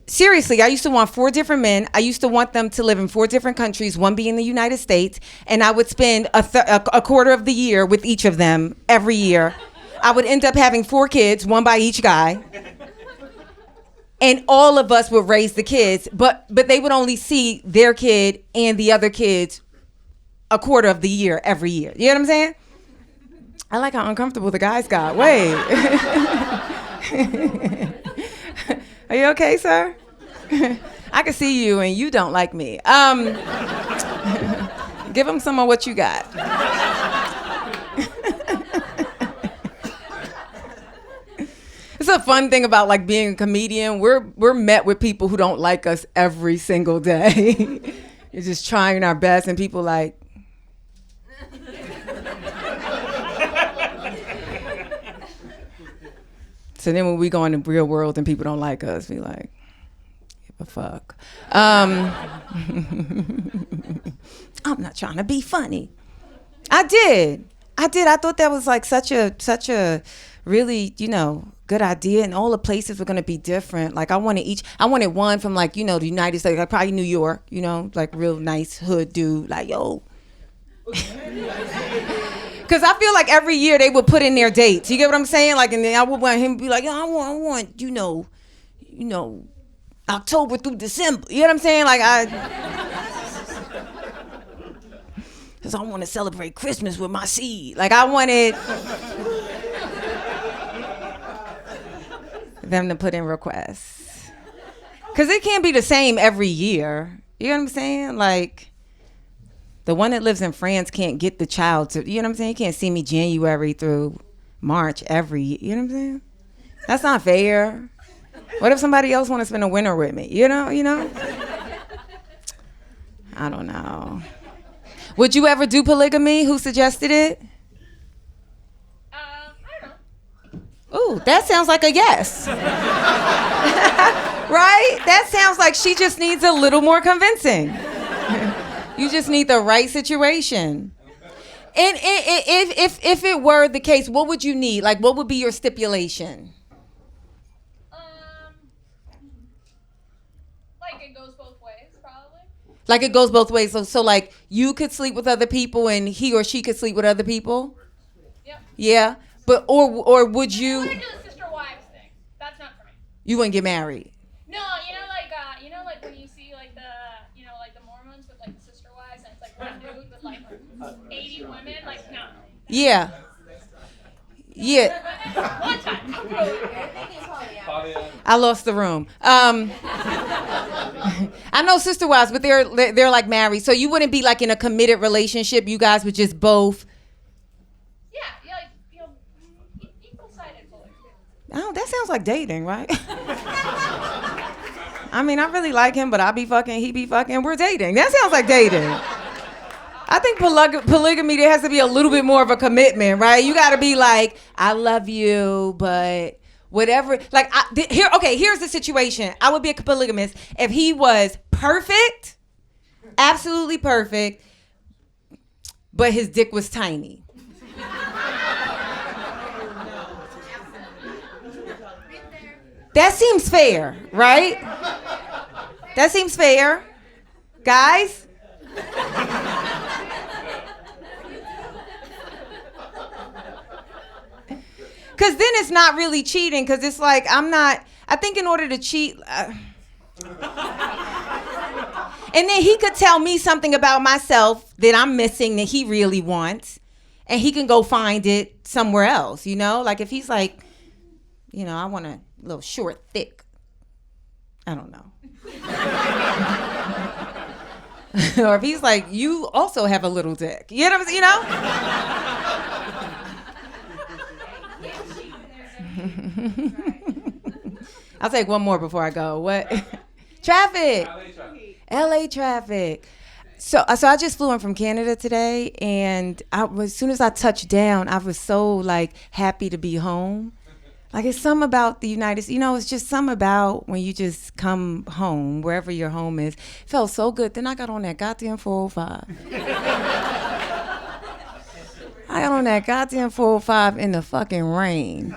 Seriously, I used to want 4 different men. I used to want them to live in 4 different countries, one being the United States, and I would spend a quarter of the year with each of them every year. I would end up having 4 kids, one by each guy. And all of us would raise the kids, but they would only see their kid and the other kids a quarter of the year every year. You know what I'm saying? I like how uncomfortable the guys got. Wait. Are you okay, sir? I can see you and you don't like me. Give them some of what you got. It's a fun thing about like being a comedian. We're met with people who don't like us every single day. You're just trying our best and people like, so then when we go in the real world and people don't like us, we like, give a fuck. I'm not trying to be funny. I did. I thought that was like such a really, good idea, and all the places were gonna be different. Like I wanted one from like, the United States, like probably New York, like real nice hood dude, like yo. Cause I feel like every year they would put in their dates. You get what I'm saying? Like, and then I would want him to be like, I want, October through December. You know what I'm saying? Like cause I want to celebrate Christmas with my seed. Like I wanted them to put in requests. Cause it can't be the same every year. You know what I'm saying? Like the one that lives in France can't get the child to, you know what I'm saying? You can't see me January through March every year. You know what I'm saying? That's not fair. What if somebody else want to spend a winter with me? You know? I don't know. Would you ever do polygamy? Who suggested it? I don't know. Ooh, that sounds like a yes. Right? That sounds like she just needs a little more convincing. You just need the right situation. And if it were the case, what would you need? Like, what would be your stipulation? Like it goes both ways, probably. Like it goes both ways. So like you could sleep with other people and he or she could sleep with other people? Yep. Yeah. But or would you? I want to do the sister wives thing. That's not for me. You wouldn't get married. No, like when you see like the Mormons with like the sister wives and it's like one dude with like 80 women, like no. Yeah. Yeah. One time. I lost the room. I know sister wives, but they're like married. So you wouldn't be like in a committed relationship. You guys would just both. Yeah, like equal-sided polygamy. Oh, that sounds like dating, right? I mean, I really like him, but I be fucking, he be fucking. We're dating. That sounds like dating. I think polygamy, there has to be a little bit more of a commitment, right? You got to be like, I love you, but whatever. Like, here's the situation. I would be a polygamist if he was perfect, absolutely perfect, but his dick was tiny. That seems fair, right? That seems fair. Guys? Because then it's not really cheating, because it's like, I think in order to cheat, and then he could tell me something about myself that I'm missing that he really wants, and he can go find it somewhere else, Like if he's like, I want a little short, thick, I don't know. Or if he's like, you also have a little dick. You know what I'm saying? I'll take one more before I go. What? Traffic. LA traffic. So I just flew in from Canada today, and as soon as I touched down, I was so like happy to be home. Like it's something about the United States, it's just something about when you just come home, wherever your home is. It felt so good. Then I got on that goddamn 405. I got on that goddamn 405 in the fucking rain.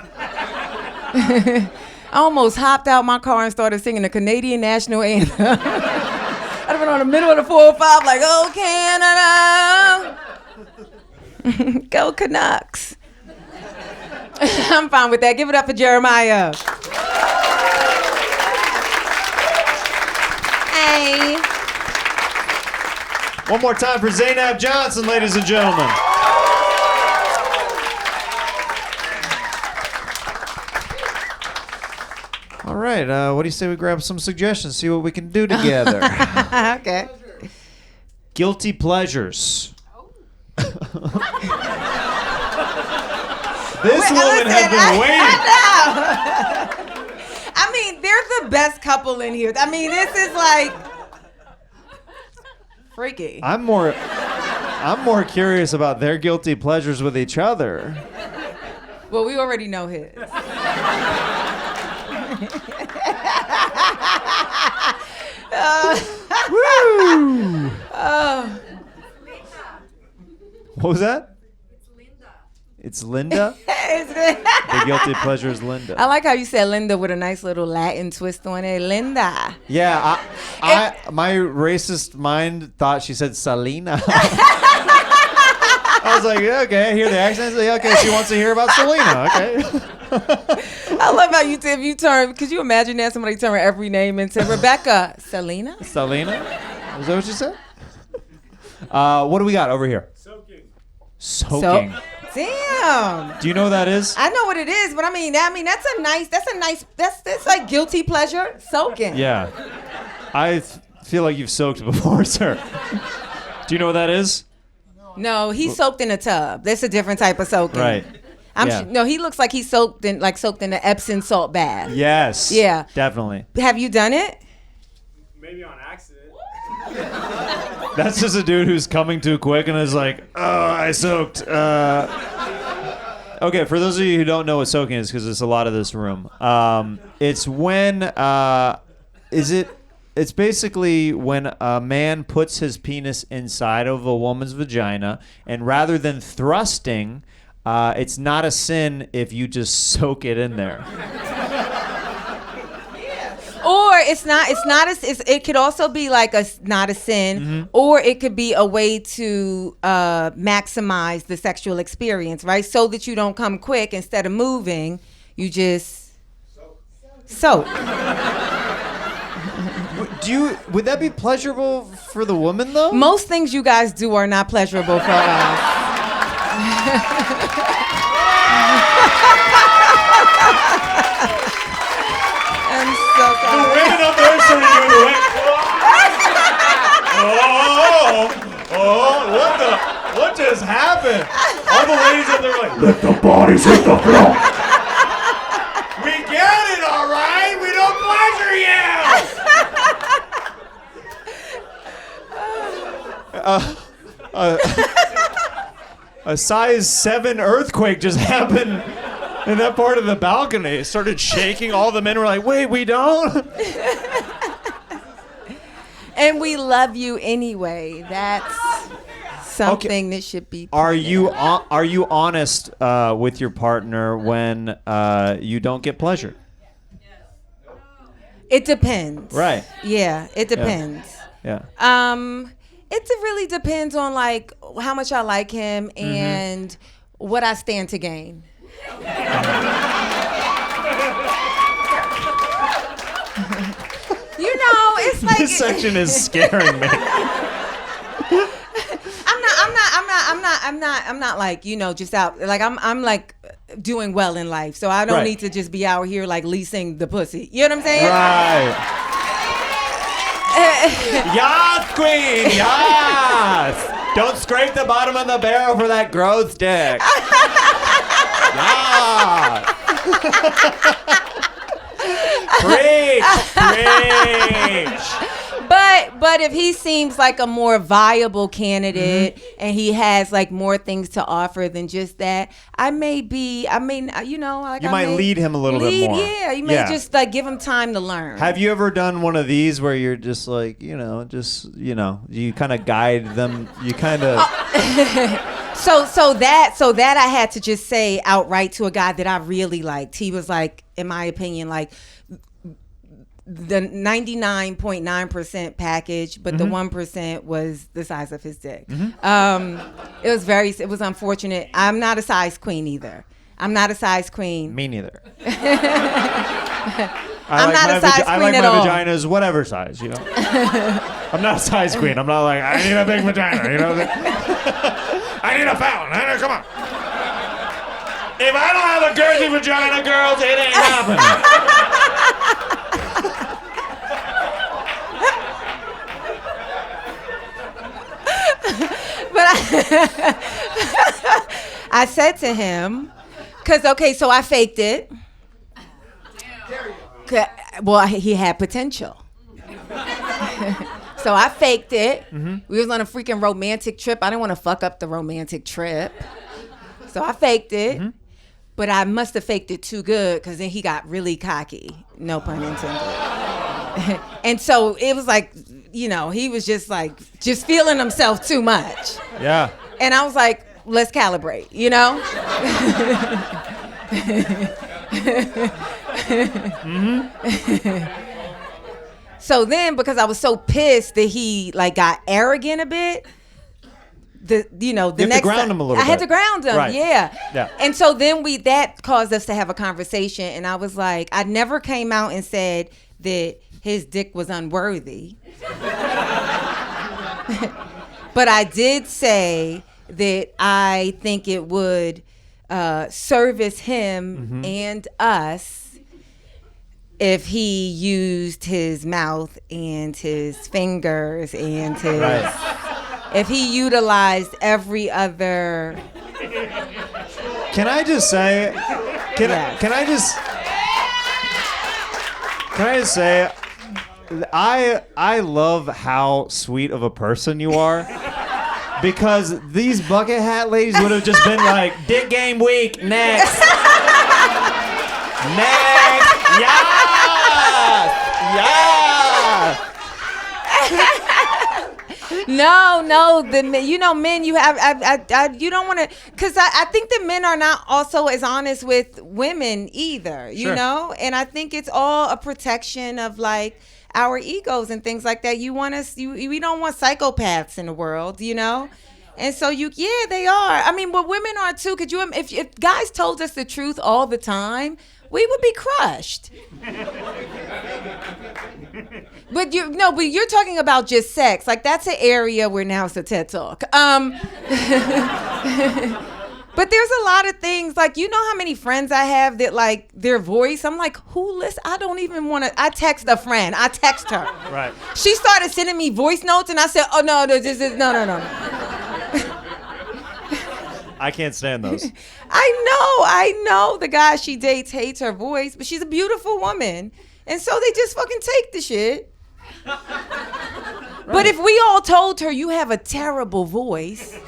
I almost hopped out my car and started singing the Canadian national anthem. I'd have been on the middle of the 405 like, oh, Canada. Go Canucks. I'm fine with that. Give it up for Jeremiah. Hey. One more time for Zainab Johnson, ladies and gentlemen. All right, what do you say we grab some suggestions, see what we can do together? Okay. Guilty pleasures. This woman has been waiting. I mean, they're the best couple in here. I mean, this is like freaky. I'm more curious about their guilty pleasures with each other. Well, we already know his. Woo! What was that? It's Linda. The guilty pleasure is Linda. I like how you said Linda with a nice little Latin twist on it. Linda. Yeah, my racist mind thought she said Selena. I was like, yeah, okay, I hear the accent. Like, okay, she wants to hear about Selena. Okay. I love how you turn. Could you imagine that somebody turn every name into Rebecca? Selena. Selena? Is that what you said? What do we got over here? Soaking. Damn. Do you know what that is? I know what it is, but I mean that's like guilty pleasure. Soaking. Yeah. I feel like you've soaked before, sir. Do you know what that is? No, he soaked in a tub. That's a different type of soaking. Right. No, he looks like he's soaked in the Epsom salt bath. Yes. Yeah. Definitely. Have you done it? Maybe on accident. That's just a dude who's coming too quick and is like, oh, I soaked. Okay, for those of you who don't know what soaking is, because it's a lot of this room, it's when, it's basically when a man puts his penis inside of a woman's vagina, and rather than thrusting, it's not a sin if you just soak it in there. Or it could also be like not a sin, or it could be a way to maximize the sexual experience, right? So that you don't come quick. Instead of moving, you just soak. Would that be pleasurable for the woman though? Most things you guys do are not pleasurable for us. I'm so sorry. The women up there started doing the way. What just happened? All the ladies up there were like, let the bodies hit the floor. We get it, all right? We don't pleasure you. A size 7 earthquake just happened in that part of the balcony. It started shaking. All the men were like, wait, we don't? And we love you anyway. That's something that should be. Are you honest with your partner when you don't get pleasure? It depends. Right. Yeah, it depends. Yeah. It really depends on like how much I like him and what I stand to gain. You know, it's like This section is scaring me. I'm not like, you know, just out like I'm like doing well in life. So I don't need to just be out here like leasing the pussy. You know what I'm saying? Right. Yas, queen, yas. Don't scrape the bottom of the barrel for that growth dick. Yas. Preach. But if he seems like a more viable candidate and he has like more things to offer than just that, you might lead him a little bit more. Yeah, you may just like give him time to learn. Have you ever done one of these where you're just like, you kind of guide them, you kind of... So that I had to just say outright to a guy that I really liked. He was like, in my opinion, like the 99.9% package, but the 1% was the size of his dick. It was unfortunate. I'm not a size queen either. I'm not a size queen. Me neither. I'm not a size queen at all. I like my vaginas whatever size, you know. I'm not a size queen. I'm not like, I need a big vagina, you know. I need a fountain. Come on. If I don't have a girthy vagina, girls, it ain't happening. But I said to him, so I faked it. Well, he had potential. So I faked it. We was on a freaking romantic trip. I didn't want to fuck up the romantic trip. So I faked it. But I must have faked it too good because then he got really cocky. No pun intended. And so it was like, you know, he was just feeling himself too much. Yeah. And I was like, let's calibrate, you know? So then, because I was so pissed that he like got arrogant a bit, the You have next to ground him a little I had bit. to ground him, Right. yeah. And so then that caused us to have a conversation, and I was like, I never came out and said that his dick was unworthy, but I did say that I think it would service him and us if he used his mouth and his fingers and his, if he utilized every other. Can I just say? Can I just say? I love how sweet of a person you are. Because these bucket hat ladies would have just been like, dick game week, next. Next. Yes. Yes. No, men, you have, you don't want to, because I think that men are not also as honest with women either, you Sure. know? And I think it's all a protection of like our egos and things like that. We don't want psychopaths in the world, you know? And so they are. I mean, but women are too. Could you, if guys told us the truth all the time, we would be crushed. But you're talking about just sex. Like that's an area where now it's a TED Talk. But there's a lot of things, like, you know how many friends I have that, like, their voice, I'm like, who listen? I don't even want to, I text a friend. I text her. Right. She started sending me voice notes, and I said, oh, no, no. I can't stand those. I know the guy she dates hates her voice, but she's a beautiful woman. And so they just fucking take the shit. But if we all told her you have a terrible voice,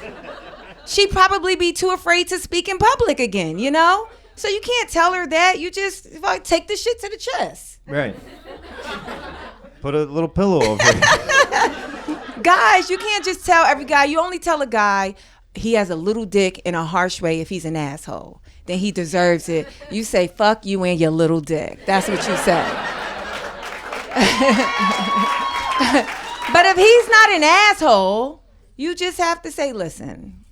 she'd probably be too afraid to speak in public again, you know? So you can't tell her that. You just take the shit to the chest. Right. Put a little pillow over it. Guys, you can't just tell every guy. You only tell a guy he has a little dick in a harsh way if he's an asshole. Then he deserves it. You say, fuck you and your little dick. That's what you say. But if he's not an asshole, you just have to say, listen.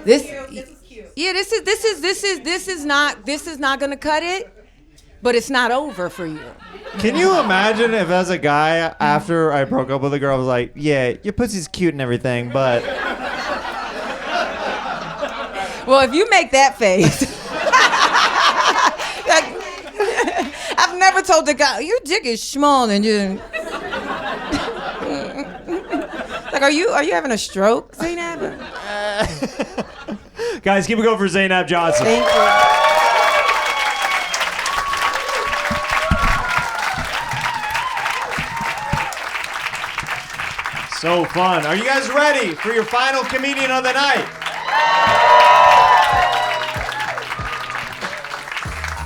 This is cute. Yeah, this is not gonna cut it, but it's not over for you. Can you imagine if, as a guy, after I broke up with a girl, I was like, yeah, your pussy's cute and everything, but... Well, if you make that face... I've never told a guy, your dick is small and you... Like, are you having a stroke, Zainab? Guys, keep it going for Zainab Johnson. Thank you. So fun. Are you guys ready for your final comedian of the night?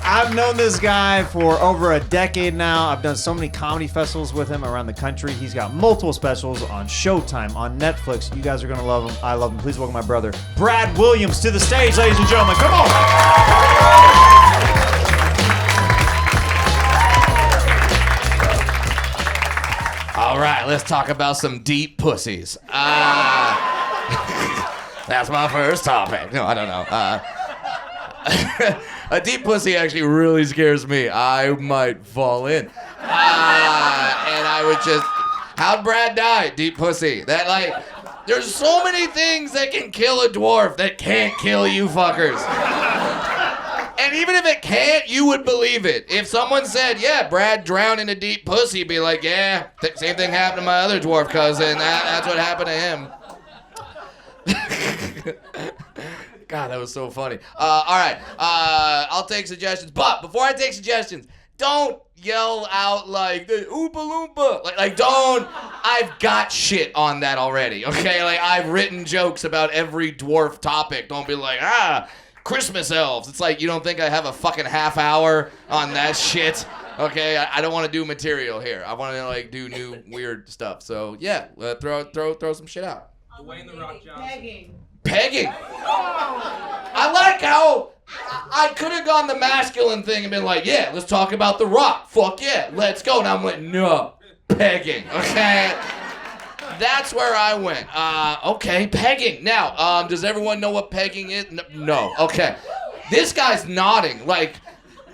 I've known this guy for over a decade now. I've done so many comedy festivals with him around the country. He's got multiple specials on Showtime, on Netflix. You guys are going to love him. I love him. Please welcome my brother, Brad Williams, to the stage, ladies and gentlemen. Come on. All right, let's talk about some deep pussies. That's my first topic. No, I don't know. A deep pussy actually really scares me. I might fall in. And I would just... How'd Brad die? Deep pussy. That, like... There's so many things that can kill a dwarf that can't kill you fuckers. And even if it can't, you would believe it. If someone said, yeah, Brad drowned in a deep pussy, you'd be like, yeah, same thing happened to my other dwarf cousin. That's what happened to him. God, that was so funny. All right, I'll take suggestions. But before I take suggestions, don't yell out like, Oompa Loompa. Like, don't. I've got shit on that already, okay? Like, I've written jokes about every dwarf topic. Don't be like, Christmas elves. It's like, you don't think I have a fucking half hour on that shit? Okay, I don't want to do material here. I want to, like, do new weird stuff. So, yeah, throw some shit out. Dwayne the Rock Johnson. Pegging. I like how I could have gone the masculine thing and been like, yeah, let's talk about The Rock. Fuck yeah, let's go. And I'm like, no, pegging. Okay. That's where I went. Okay, pegging. Now, does everyone know what pegging is? No. Okay. This guy's nodding, like,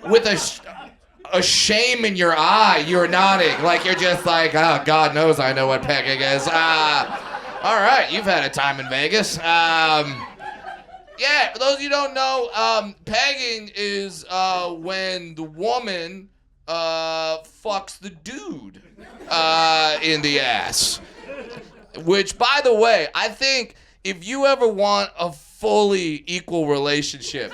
with a shame in your eye. You're nodding, like you're just like, oh, God knows I know what pegging is. All right, you've had a time in Vegas. Yeah, for those of you who don't know, pegging is when the woman fucks the dude in the ass. Which, by the way, I think if you ever want a fully equal relationship,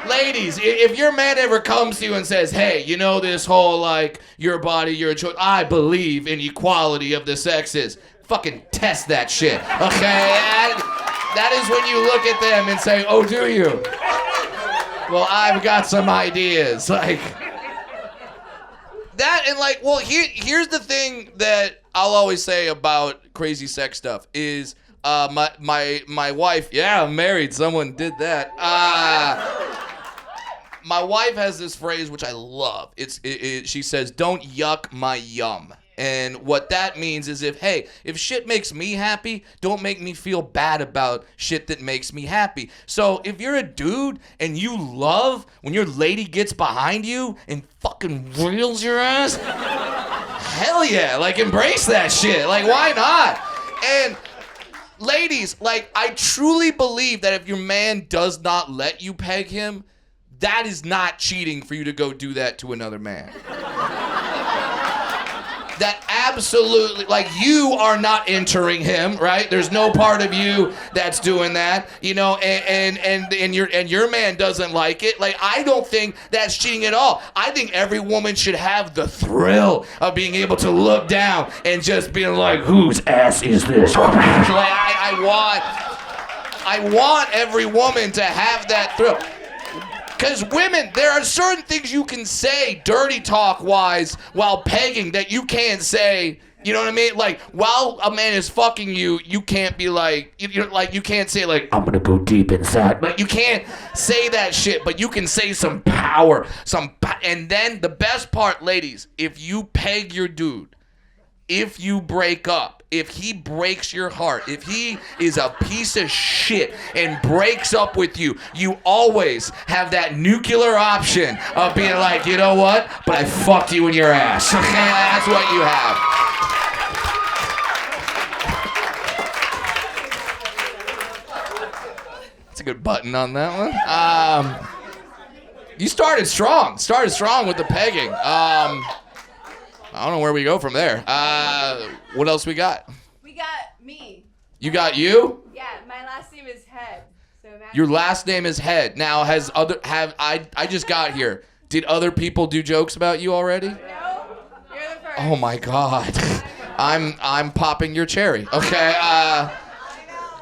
ladies, if your man ever comes to you and says, hey, you know this whole, like, your body, your choice, I believe in equality of the sexes, fucking test that shit, okay? That is when you look at them and say, oh, do you? Well, I've got some ideas, like... That and like, well, here's the thing that I'll always say about crazy sex stuff is my wife, yeah, I'm married, someone did that. My wife has this phrase which I love. She says, don't yuck my yum. And what that means is if shit makes me happy, don't make me feel bad about shit that makes me happy. So if you're a dude and you love when your lady gets behind you and fucking reels your ass, hell yeah, like embrace that shit. Like why not? And ladies, like I truly believe that if your man does not let you peg him, that is not cheating for you to go do that to another man. That absolutely, like you are not entering him, right? There's no part of you that's doing that, you know, and your man doesn't like it. Like I don't think that's cheating at all. I think every woman should have the thrill of being able to look down and just being like, whose ass is this? Like I want every woman to have that thrill. Because women, there are certain things you can say dirty talk-wise while pegging that you can't say, you know what I mean? Like, while a man is fucking you, you can't be like, you can't say like, I'm gonna go deep inside. Like, you can't say that shit, but you can say some power, and then the best part, ladies, if you peg your dude, if you break up, if he breaks your heart, if he is a piece of shit and breaks up with you, you always have that nuclear option of being like, you know what? But I fucked you in your ass. Okay, that's what you have. That's a good button on that one. You started strong with the pegging. I don't know where we go from there. What else we got? We got me. You got you? Yeah, my last name is Head. So your last name is Head. Now, I just got here. Did other people do jokes about you already? No, you're the first. Oh my God. I'm popping your cherry. Okay.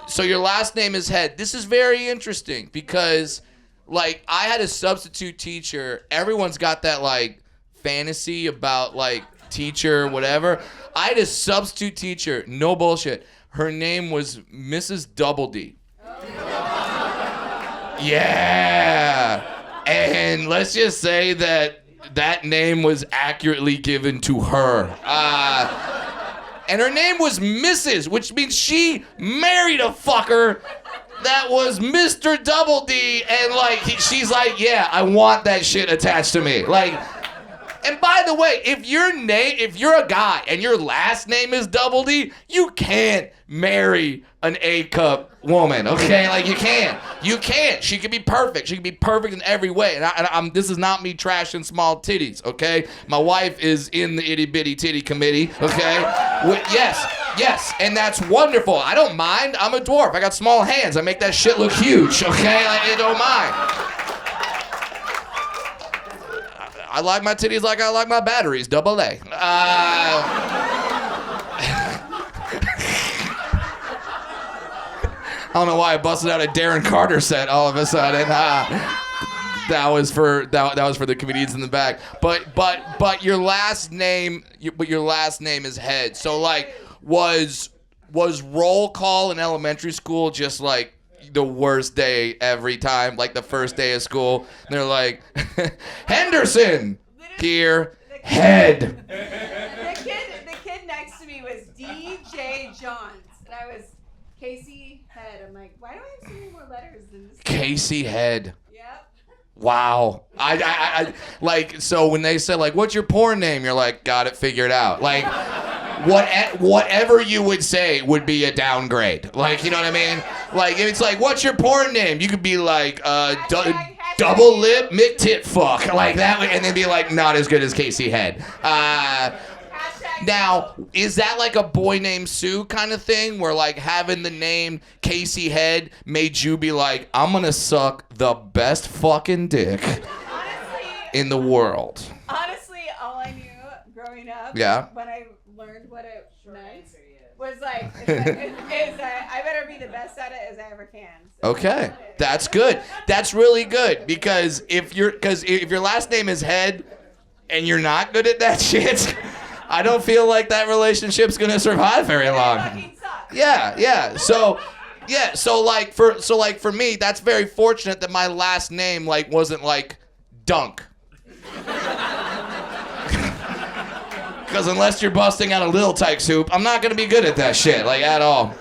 So your last name is Head. This is very interesting because, like, I had a substitute teacher. Everyone's got that like fantasy about like teacher, whatever. I had a substitute teacher, no bullshit. Her name was Mrs. Double D. Yeah. And let's just say that name was accurately given to her. And her name was Mrs., which means she married a fucker that was Mr. Double D. And like, she's like, yeah, I want that shit attached to me. Like, and by the way, if you're a guy and your last name is Double D, you can't marry an A-cup woman, okay? Like you can't. She could be perfect. She could be perfect in every way. And this is not me trashing small titties, okay? My wife is in the itty bitty titty committee, okay? Yes, and that's wonderful. I don't mind. I'm a dwarf. I got small hands. I make that shit look huge, okay? I don't mind. I like my titties like I like my batteries, double A. I don't know why I busted out a Darren Carter set all of a sudden. That was for the comedians in the back. But your last name is Head. So like, was roll call in elementary school just like the worst day every time? Like the first day of school, and they're like, Henderson, here, head. The kid next to me was DJ Johns, and I was Casey Head. I'm like, why do I have so many more letters than this? Casey Head. Yep. Wow. I like, so when they said like, what's your porn name? You're like, got it figured out. Like, whatever you would say would be a downgrade. Like, you know what I mean? Like, if it's like, what's your porn name? You could be like, double lip Mick tit fuck. Like that, and they'd be like, not as good as Casey Head. Now, is that like a Boy Named Sue kind of thing where like having the name Casey Head made you be like, I'm gonna suck the best fucking dick in the world? Honestly, all I knew growing up, when I learned what it meant, was like, I better be the best at it as I ever can. So Okay, that's good. That's really good because if your last name is Head and you're not good at that shit, I don't feel like that relationship's gonna survive very long. Yeah. So for me, that's very fortunate that my last name like wasn't like Dunk. Because unless you're busting out a Little Tyke soup, I'm not gonna be good at that shit, like at all.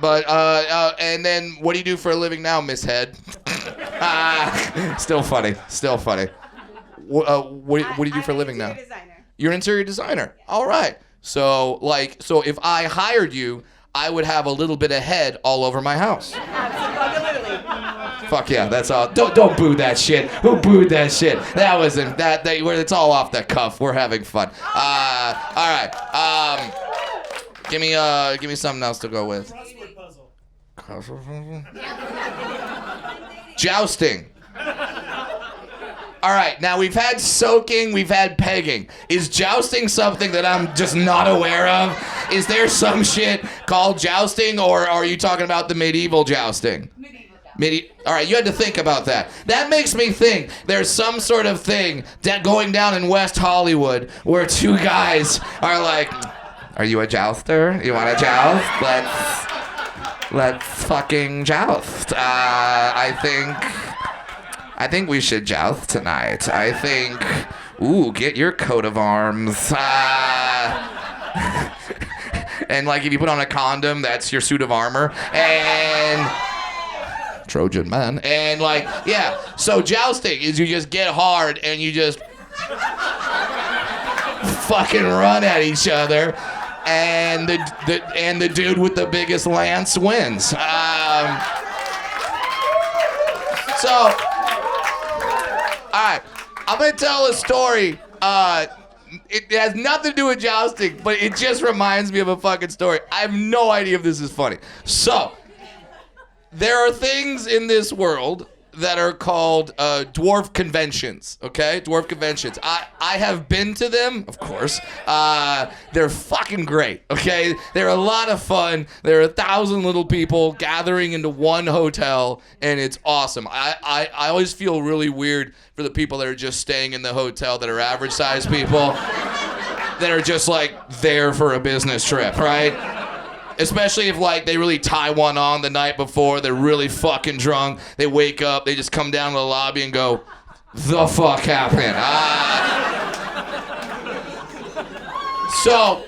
But and then what do you do for a living now, Miss Head? Still funny. What do you do for a living now? You're an interior designer. All right. So if I hired you, I would have a little bit of head all over my house. Absolutely. Fuck yeah, that's all. Don't boo that shit. Who booed that shit? That wasn't that. It's all off the cuff. We're having fun. All right. Give me something else to go with. Crossword puzzle. Jousting. All right, now we've had soaking, we've had pegging. Is jousting something that I'm just not aware of? Is there some shit called jousting, or are you talking about the medieval jousting? All right, you had to think about that. That makes me think there's some sort of thing going down in West Hollywood where two guys are like, are you a jouster? You want to joust? Let's fucking joust. I think we should joust tonight. I think, get your coat of arms. And like if you put on a condom, that's your suit of armor. And Trojan man. And like, yeah. So jousting is you just get hard and you just fucking run at each other. And the dude with the biggest lance wins. So. All right, I'm going to tell a story. It has nothing to do with jousting, but it just reminds me of a fucking story. I have no idea if this is funny. So, there are things in this world that are called dwarf conventions, okay? Dwarf conventions. I have been to them, of course. They're fucking great, okay? They're a lot of fun. There are 1,000 little people gathering into one hotel, and it's awesome. I always feel really weird for the people that are just staying in the hotel that are average-sized people that are just, like, there for a business trip, right? Especially if, like, they really tie one on the night before, they're really fucking drunk, they wake up, they just come down to the lobby and go, the fuck happened? So,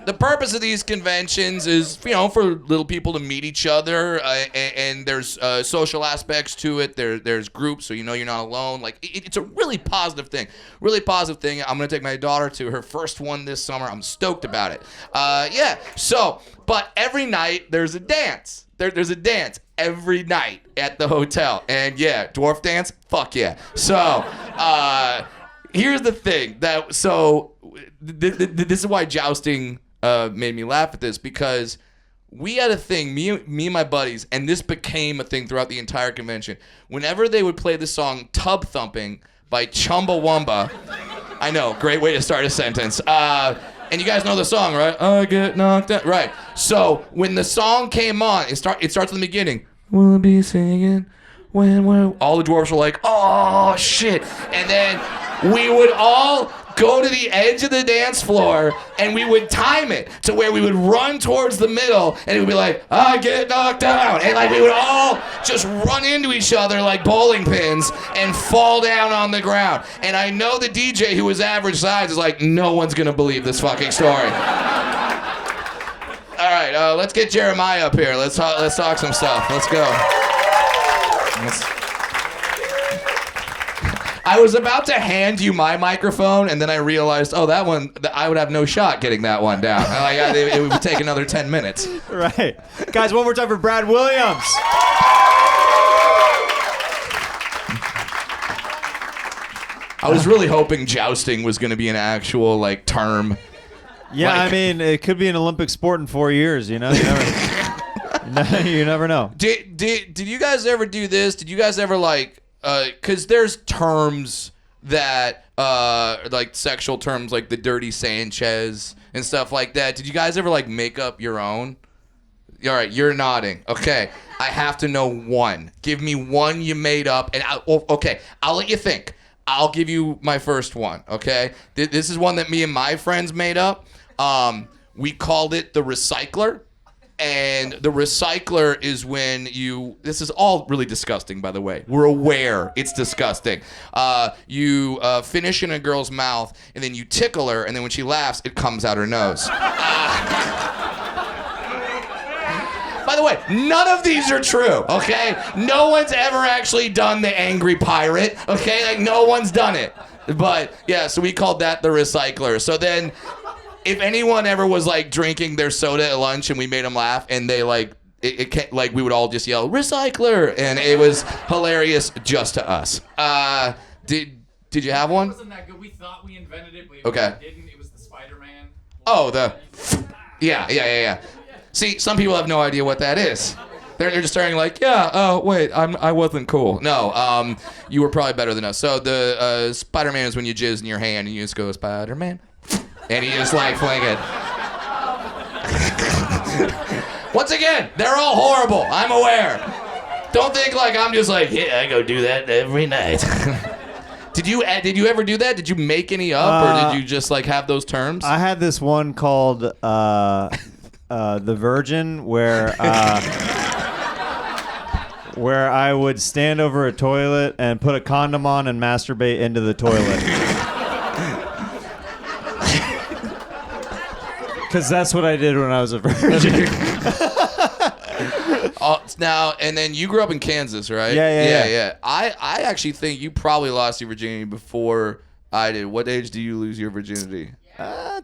the purpose of these conventions is, for little people to meet each other, and there's social aspects to it. There's groups, so you're not alone. Like, it's a really positive thing. Really positive thing. I'm gonna take my daughter to her first one this summer. I'm stoked about it. Yeah. So, but every night there's a dance. There's a dance every night at the hotel, and yeah, dwarf dance. Fuck yeah. So, here's the thing. This is why jousting made me laugh at this, because we had a thing, me and my buddies, and this became a thing throughout the entire convention. Whenever they would play the song Tub Thumping by Chumbawamba, I know, great way to start a sentence. And you guys know the song, right? I get knocked out. Right. So when the song came on, it starts at the beginning. We'll be singing when we're... All the dwarves were like, oh, shit. And then we would all go to the edge of the dance floor, and we would time it to where we would run towards the middle, and it would be like, I get knocked down. And like we would all just run into each other like bowling pins and fall down on the ground. And I know the DJ, who was average size, is like, no one's gonna believe this fucking story. All right, let's get Jeremiah up here. Let's talk some stuff. Let's go. I was about to hand you my microphone, and then I realized, that one, I would have no shot getting that one down. It would take another 10 minutes. Right. Guys, one more time for Brad Williams. I was really hoping jousting was going to be an actual, like, term. Yeah, like, I mean, it could be an Olympic sport in 4 years, you know? You never know. Did you guys ever do this? Did you guys ever, like... Because there's terms that, like sexual terms, like the dirty Sanchez and stuff like that. Did you guys ever, like, make up your own? All right, you're nodding. Okay, I have to know one. Give me one you made up. And I'll let you think. I'll give you my first one, okay? This is one that me and my friends made up. We called it the recycler. And the recycler is when this is all really disgusting, by the way. We're aware it's disgusting. You finish in a girl's mouth, and then you tickle her, and then when she laughs, it comes out her nose. By the way, none of these are true, okay? No one's ever actually done the angry pirate, okay? Like, no one's done it. But, yeah, so we called that the recycler. So then... if anyone ever was like drinking their soda at lunch and we made them laugh and they like like we would all just yell recycler and it was hilarious just to us. Did you have one? It wasn't that good. We thought we invented it, but we didn't. It was the Spider-Man. Oh, yeah. See, some people have no idea what that is. They're just staring like, wait, I wasn't cool. No, you were probably better than us. So the Spider-Man is when you jizz in your hand and you just go Spider-Man. And he just like fling it. Once again, they're all horrible. I'm aware. Don't think like I'm just like, I go do that every night. Did you ever do that? Did you make any up, or did you just like have those terms? I had this one called the Virgin, where I would stand over a toilet and put a condom on and masturbate into the toilet. Because that's what I did when I was a virgin. Now, and then you grew up in Kansas, right? Yeah. I actually think you probably lost your virginity before I did. What age do you lose your virginity?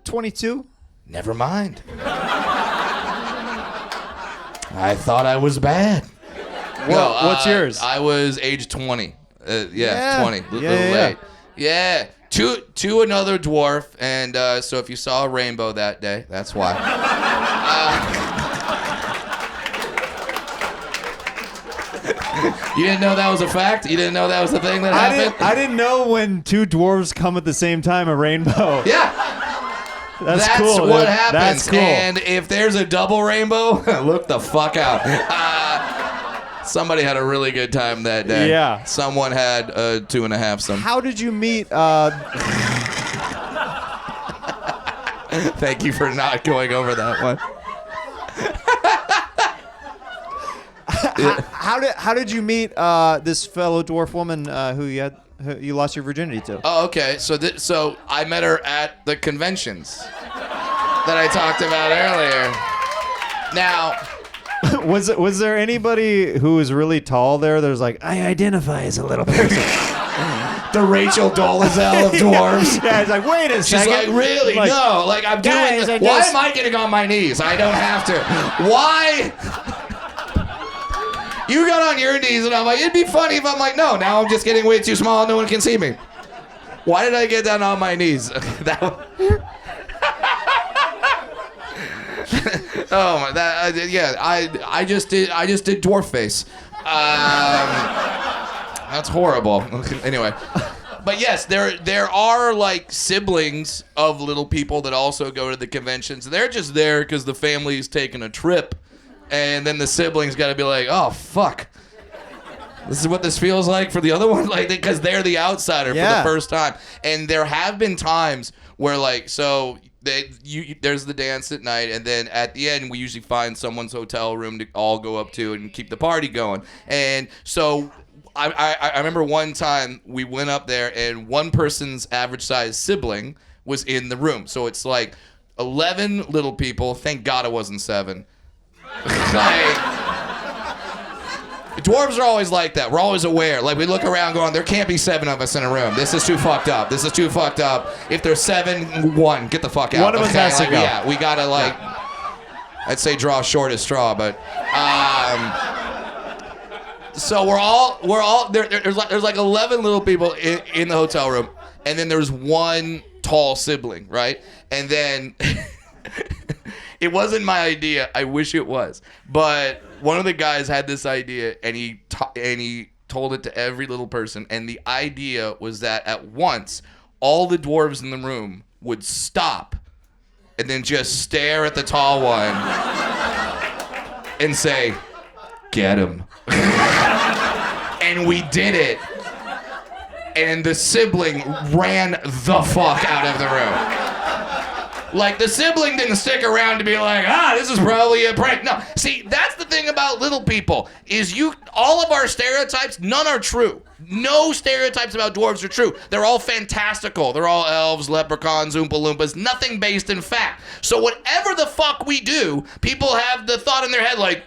22. Never mind. I thought I was bad. What's yours? I was age 20. 20. Little Yeah. late. Yeah. To another dwarf, and so if you saw a rainbow that day, that's why. You didn't know that was a fact? You didn't know that was the thing that happened? I didn't know when two dwarves come at the same time, a rainbow. Yeah. That's cool. What happens. That's cool. And if there's a double rainbow, look the fuck out. Somebody had a really good time that day. Yeah. Someone had 2.5 some. How did you meet? Thank you for not going over that one. How did you meet this fellow dwarf woman who you lost your virginity to? Oh, okay. So I met her at the conventions that I talked about earlier. Now. Was there anybody who was really tall there? There's like, I identify as a little person. The Rachel Dolezal of dwarves. Yeah, it's like, wait a second. She's like, really? Like, no. Like, I'm guys, doing this. Why am I getting on my knees? I don't have to. Why? You got on your knees, and I'm like, it'd be funny if I'm like, no, now I'm just getting way too small and no one can see me. Why did I get down on my knees? Oh my! I just did dwarf face. That's horrible. Anyway, but yes, there are like siblings of little people that also go to the conventions. They're just there because the family's taking a trip, and then the siblings got to be like, oh fuck. This is what this feels like for the other one, like, because they're the outsider for the first time. And there have been times where, like, so there's the dance at night, and then at the end we usually find someone's hotel room to all go up to and keep the party going. And so I remember one time we went up there, and one person's average size sibling was in the room. So it's like 11 little people. Thank God it wasn't 7. Like, dwarves are always like that. We're always aware. Like, we look around going, there can't be 7 of us in a room. This is too fucked up. This is too fucked up. If there's 7, 1, get the fuck out. One of us has to go. Yeah, we gotta, like, I'd say draw shortest straw, but, so we're all there's like 11 little people in the hotel room, and then there's one tall sibling, right? And then it wasn't my idea. I wish it was, but one of the guys had this idea, and he told it to every little person. And the idea was that at once, all the dwarves in the room would stop and then just stare at the tall one and say, "Get him." And we did it. And the sibling ran the fuck out of the room. Like, the sibling didn't stick around to be like, this is probably a prank. No, see, that's the thing about little people, is all of our stereotypes, none are true. No stereotypes about dwarves are true. They're all fantastical. They're all elves, leprechauns, Oompa Loompas, nothing based in fact. So whatever the fuck we do, people have the thought in their head like,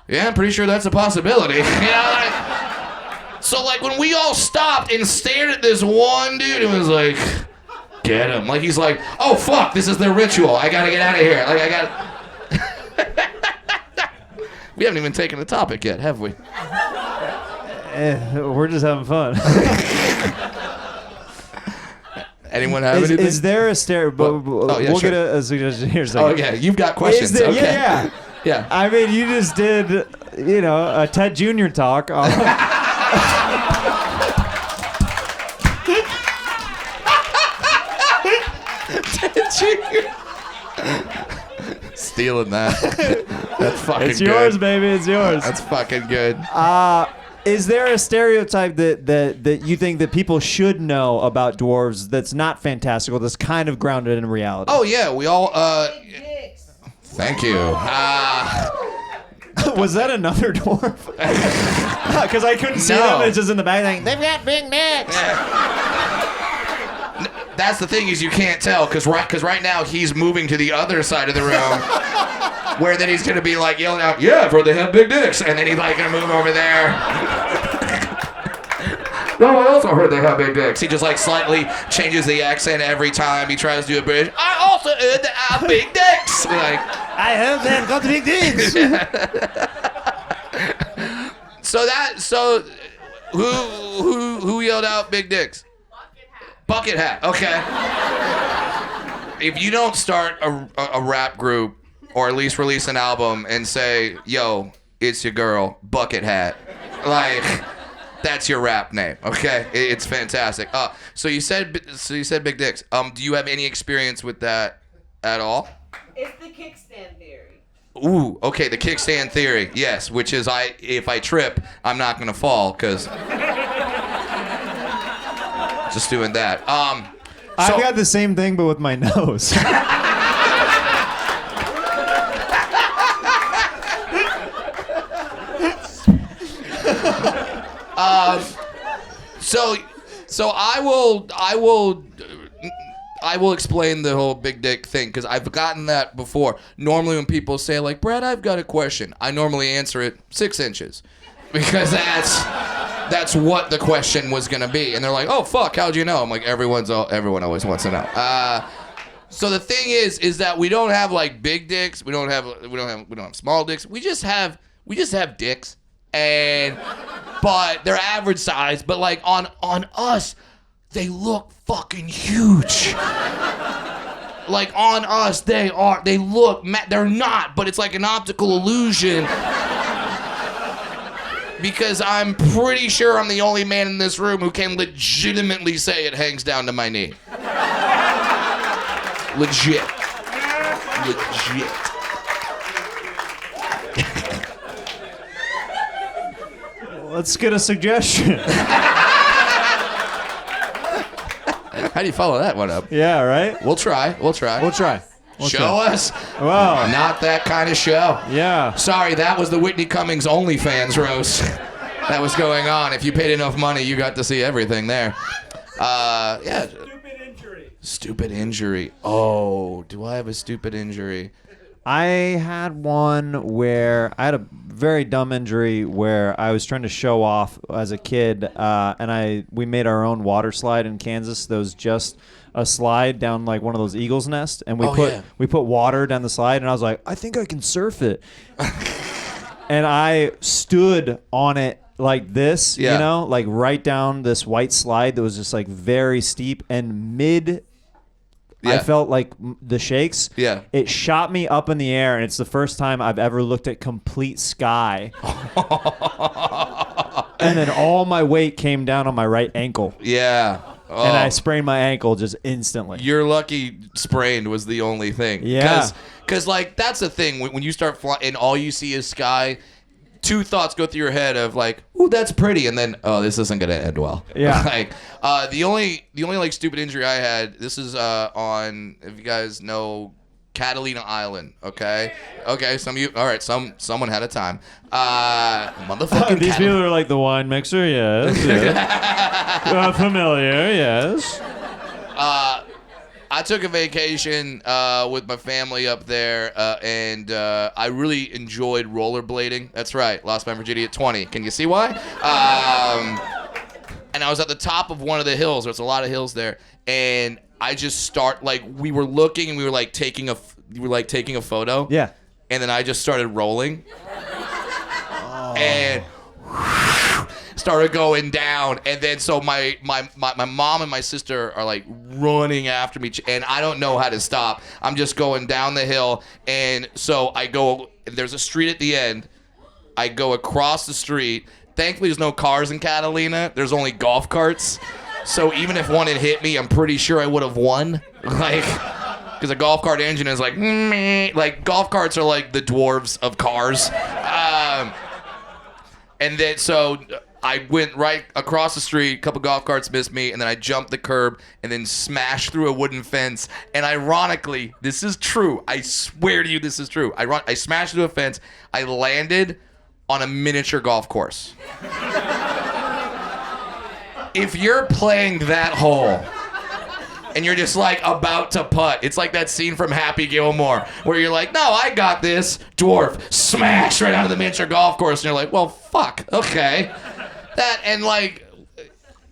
yeah, I'm pretty sure that's a possibility. You know, like, so like when we all stopped and stared at this one dude, it was like, get him. Like, he's like, oh fuck, this is their ritual. I gotta get out of here. Like, we haven't even taken the topic yet, have we? We're just having fun. Anyone have anything? Is there a stereo? We'll get a suggestion here. Oh yeah, you've got questions. Okay. Yeah. I mean, you just did, a Ted Jr. talk on. Stealing that. That's fucking It's yours, good. baby. It's yours. That's fucking good. Is there a stereotype that you think that people should know about dwarves that's not fantastical, that's kind of grounded in reality? Oh yeah, we all. Thank you. Was that another dwarf? Because I couldn't see them. It's just in the back thing. They've got big necks. That's the thing, is you can't tell, because right now he's moving to the other side of the room, where then he's gonna be like yelling out, "Yeah, I've heard they have big dicks," and then he's like gonna move over there. No, I also heard they have big dicks. He just like slightly changes the accent every time he tries to do a British. I also heard they have big dicks. Like, I heard they've got big dicks. So who yelled out big dicks? Bucket hat. Okay. If you don't start a rap group, or at least release an album and say, "Yo, it's your girl, Bucket Hat," like, that's your rap name. Okay, it's fantastic. So you said big dicks. Do you have any experience with that at all? It's the kickstand theory. Ooh, okay, the kickstand theory. Yes, which is if I trip, I'm not gonna fall, because just doing that. I've got the same thing, but with my nose. So I will explain the whole big dick thing, because I've gotten that before. Normally when people say like, "Brad, I've got a question," I normally answer it 6 inches, because that's what the question was gonna be. And they're like, "Oh fuck, how'd you know?" I'm like, everyone always wants to know. So the thing is that we don't have like big dicks. We don't have small dicks. We just have dicks, but they're average size. But like on us, they look fucking huge. Like on us, they're not, but it's like an optical illusion. Because I'm pretty sure I'm the only man in this room who can legitimately say it hangs down to my knee. Legit. Let's get a suggestion. How do you follow that one up? Yeah, right? We'll try. We'll try. Show us. Wow. Not that kind of show. Yeah. Sorry, that was the Whitney Cummings OnlyFans roast that was going on. If you paid enough money, you got to see everything there. Yeah. Stupid injury. Oh, do I have a stupid injury? I had one where I had a very dumb injury where I was trying to show off as a kid, and we made our own water slide in Kansas. That was just a slide down like one of those eagle's nest, and we put water down the slide, and I was like, I think I can surf it, and I stood on it like this, you know, like right down this white slide that was just like very steep, and I felt like the shakes. Yeah. It shot me up in the air, and it's the first time I've ever looked at complete sky. And then all my weight came down on my right ankle. Yeah. Oh. And I sprained my ankle just instantly. You're lucky sprained was the only thing. Yeah. Because like, that's the thing. When you start flying and all you see is sky, two thoughts go through your head of like, ooh, that's pretty, and then, oh, this isn't gonna end well. Yeah. Like, the only like stupid injury I had. This is on, if you guys know, Catalina Island. Okay. Some of you. All right. Someone had a time. Motherfucking. These people are like the wine mixer. Yes. Familiar. Yes. I took a vacation with my family up there, and I really enjoyed rollerblading. That's right, lost my virginity at 20. Can you see why? And I was at the top of one of the hills. There's a lot of hills there, and I just we were looking, and we were like taking a photo. Yeah. And then I just started rolling, and started going down, and then so my mom and my sister are like running after me, and I don't know how to stop. I'm just going down the hill, and so I go. There's a street at the end. I go across the street. Thankfully, there's no cars in Catalina. There's only golf carts. So even if one had hit me, I'm pretty sure I would have won. Like, because a golf cart engine is like, meh. Like golf carts are like the dwarves of cars. And then so I went right across the street, a couple golf carts missed me, and then I jumped the curb and then smashed through a wooden fence. And ironically, this is true. I swear to you this is true. I smashed through a fence. I landed on a miniature golf course. If you're playing that hole and you're just like about to putt, it's like that scene from Happy Gilmore where you're like, no, I got this, dwarf, smash right onto the miniature golf course, and you're like, well, fuck, okay. That, and like,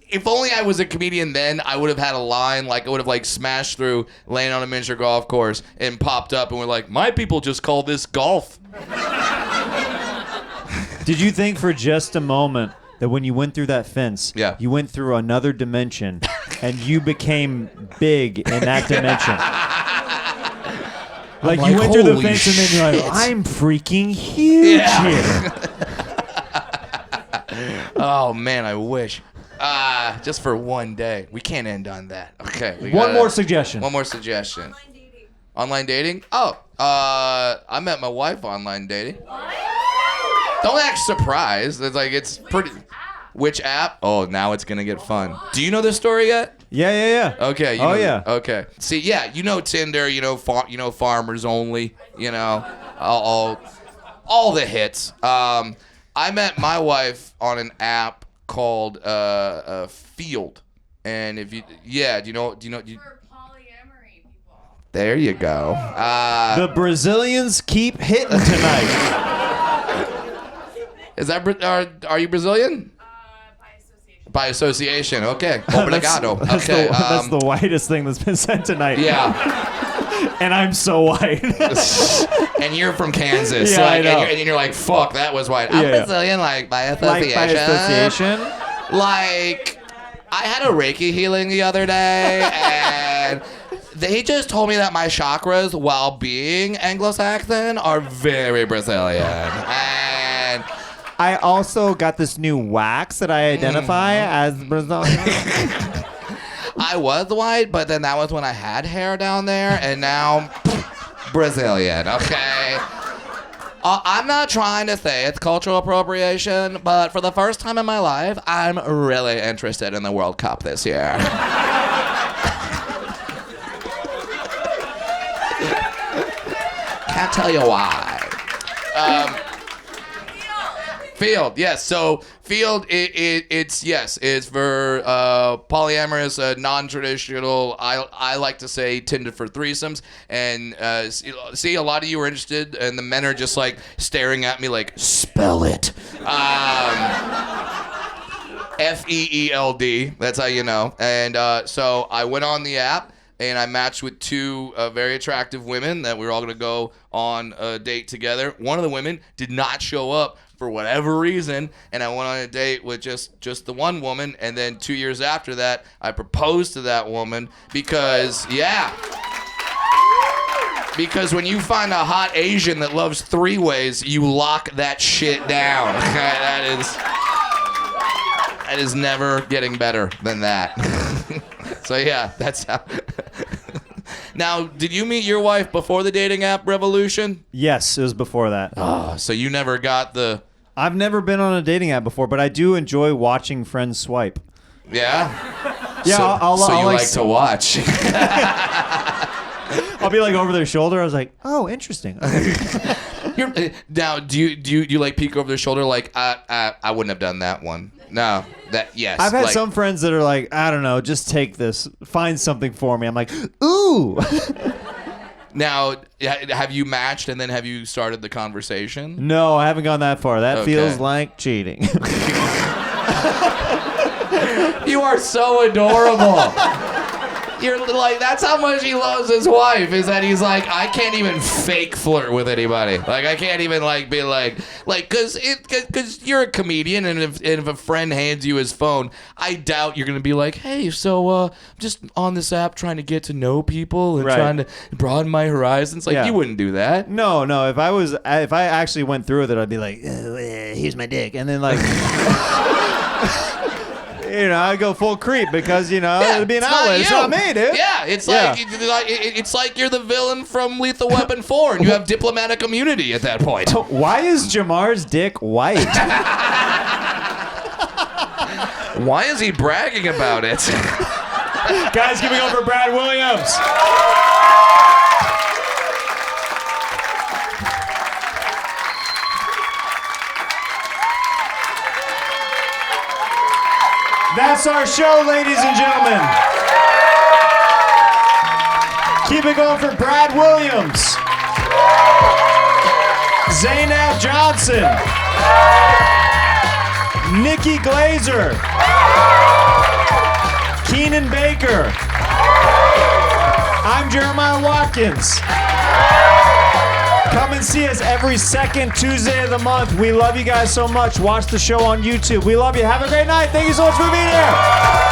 if only I was a comedian then, I would have had a line, like I would have like smashed through, laying on a miniature golf course, and popped up and we're like, my people just call this golf. Did you think for just a moment that when you went through that fence, you went through another dimension and you became big in that dimension? Like you went through the fence and then you're like, I'm freaking huge here. Oh man, I wish. Just for one day. We can't end on that. Okay. One more suggestion. Online dating? Oh, I met my wife online dating. Don't act surprised. It's like, it's pretty. Which app? Oh, now it's gonna get fun. Do you know this story yet? Yeah. Okay. Yeah. Okay. See, yeah, you know Tinder. You know, Farmers Only. You know, all the hits. I met my wife on an app called Field, and if you, do you know? There you go. The Brazilians keep hitting tonight. Is that are you Brazilian? By association. Okay. Obrigado. Okay. That's the whitest thing that's been said tonight. Yeah. And I'm so white. And you're from Kansas. Yeah, like, I know. And you're like, fuck, that was white. I'm Brazilian, like by association. Like by association? Like, I had a Reiki healing the other day, and they just told me that my chakras, while being Anglo-Saxon, are very Brazilian. And I also got this new wax that I identify as Brazilian. I was white, but then that was when I had hair down there, and now Brazilian, okay? I'm not trying to say it's cultural appropriation, but for the first time in my life, I'm really interested in the World Cup this year. Can't tell you why. Field, yes. So field, it's for polyamorous, non-traditional. I like to say Tinder for threesomes. And see, a lot of you are interested, and the men are just like staring at me like, spell it. FEELD. That's how you know. And so I went on the app. And I matched with two very attractive women that we were all going to go on a date together. One of the women did not show up for whatever reason, and I went on a date with just the one woman. And then 2 years after that, I proposed to that woman because when you find a hot Asian that loves three ways, you lock that shit down. That is never getting better than that. So yeah, that's how. Now, did you meet your wife before the dating app revolution? Yes, it was before that. Oh, so you never got the... I've never been on a dating app before, but I do enjoy watching friends swipe. Yeah? Yeah, so you like to watch. I'll be like over their shoulder. I was like, oh, interesting. Now, do you like peek over their shoulder like, I wouldn't have done that one? No, yes. I've had some friends that are like, I don't know, just take this, find something for me. I'm like, ooh. Now, have you matched and then have you started the conversation? No, I haven't gone that far. That Okay. feels like cheating. You are so adorable. You're like, that's how much he loves his wife, is that he's like, I can't even fake flirt with anybody. Like, I can't even like be like, cause you're a comedian, and if a friend hands you his phone, I doubt you're gonna be like, hey, so I'm just on this app trying to get to know people and trying to broaden my horizons. Like, you wouldn't do that. No. If I actually went through with it, I'd be like, here's my dick, and then like. I go full creep because, it'd be an outlet. It's not me, dude. Yeah, it's like you're the villain from Lethal Weapon 4 and you have diplomatic immunity at that point. Why is Jamar's dick white? Why is he bragging about it? Guys, give me over Brad Williams. That's our show, ladies and gentlemen. Keep it going for Brad Williams, Zainab Johnson, Nikki Glaser, Keenan Baker. I'm Jeremiah Watkins. Come and see us every second Tuesday of the month. We love you guys so much. Watch the show on YouTube. We love you. Have a great night. Thank you so much for being here.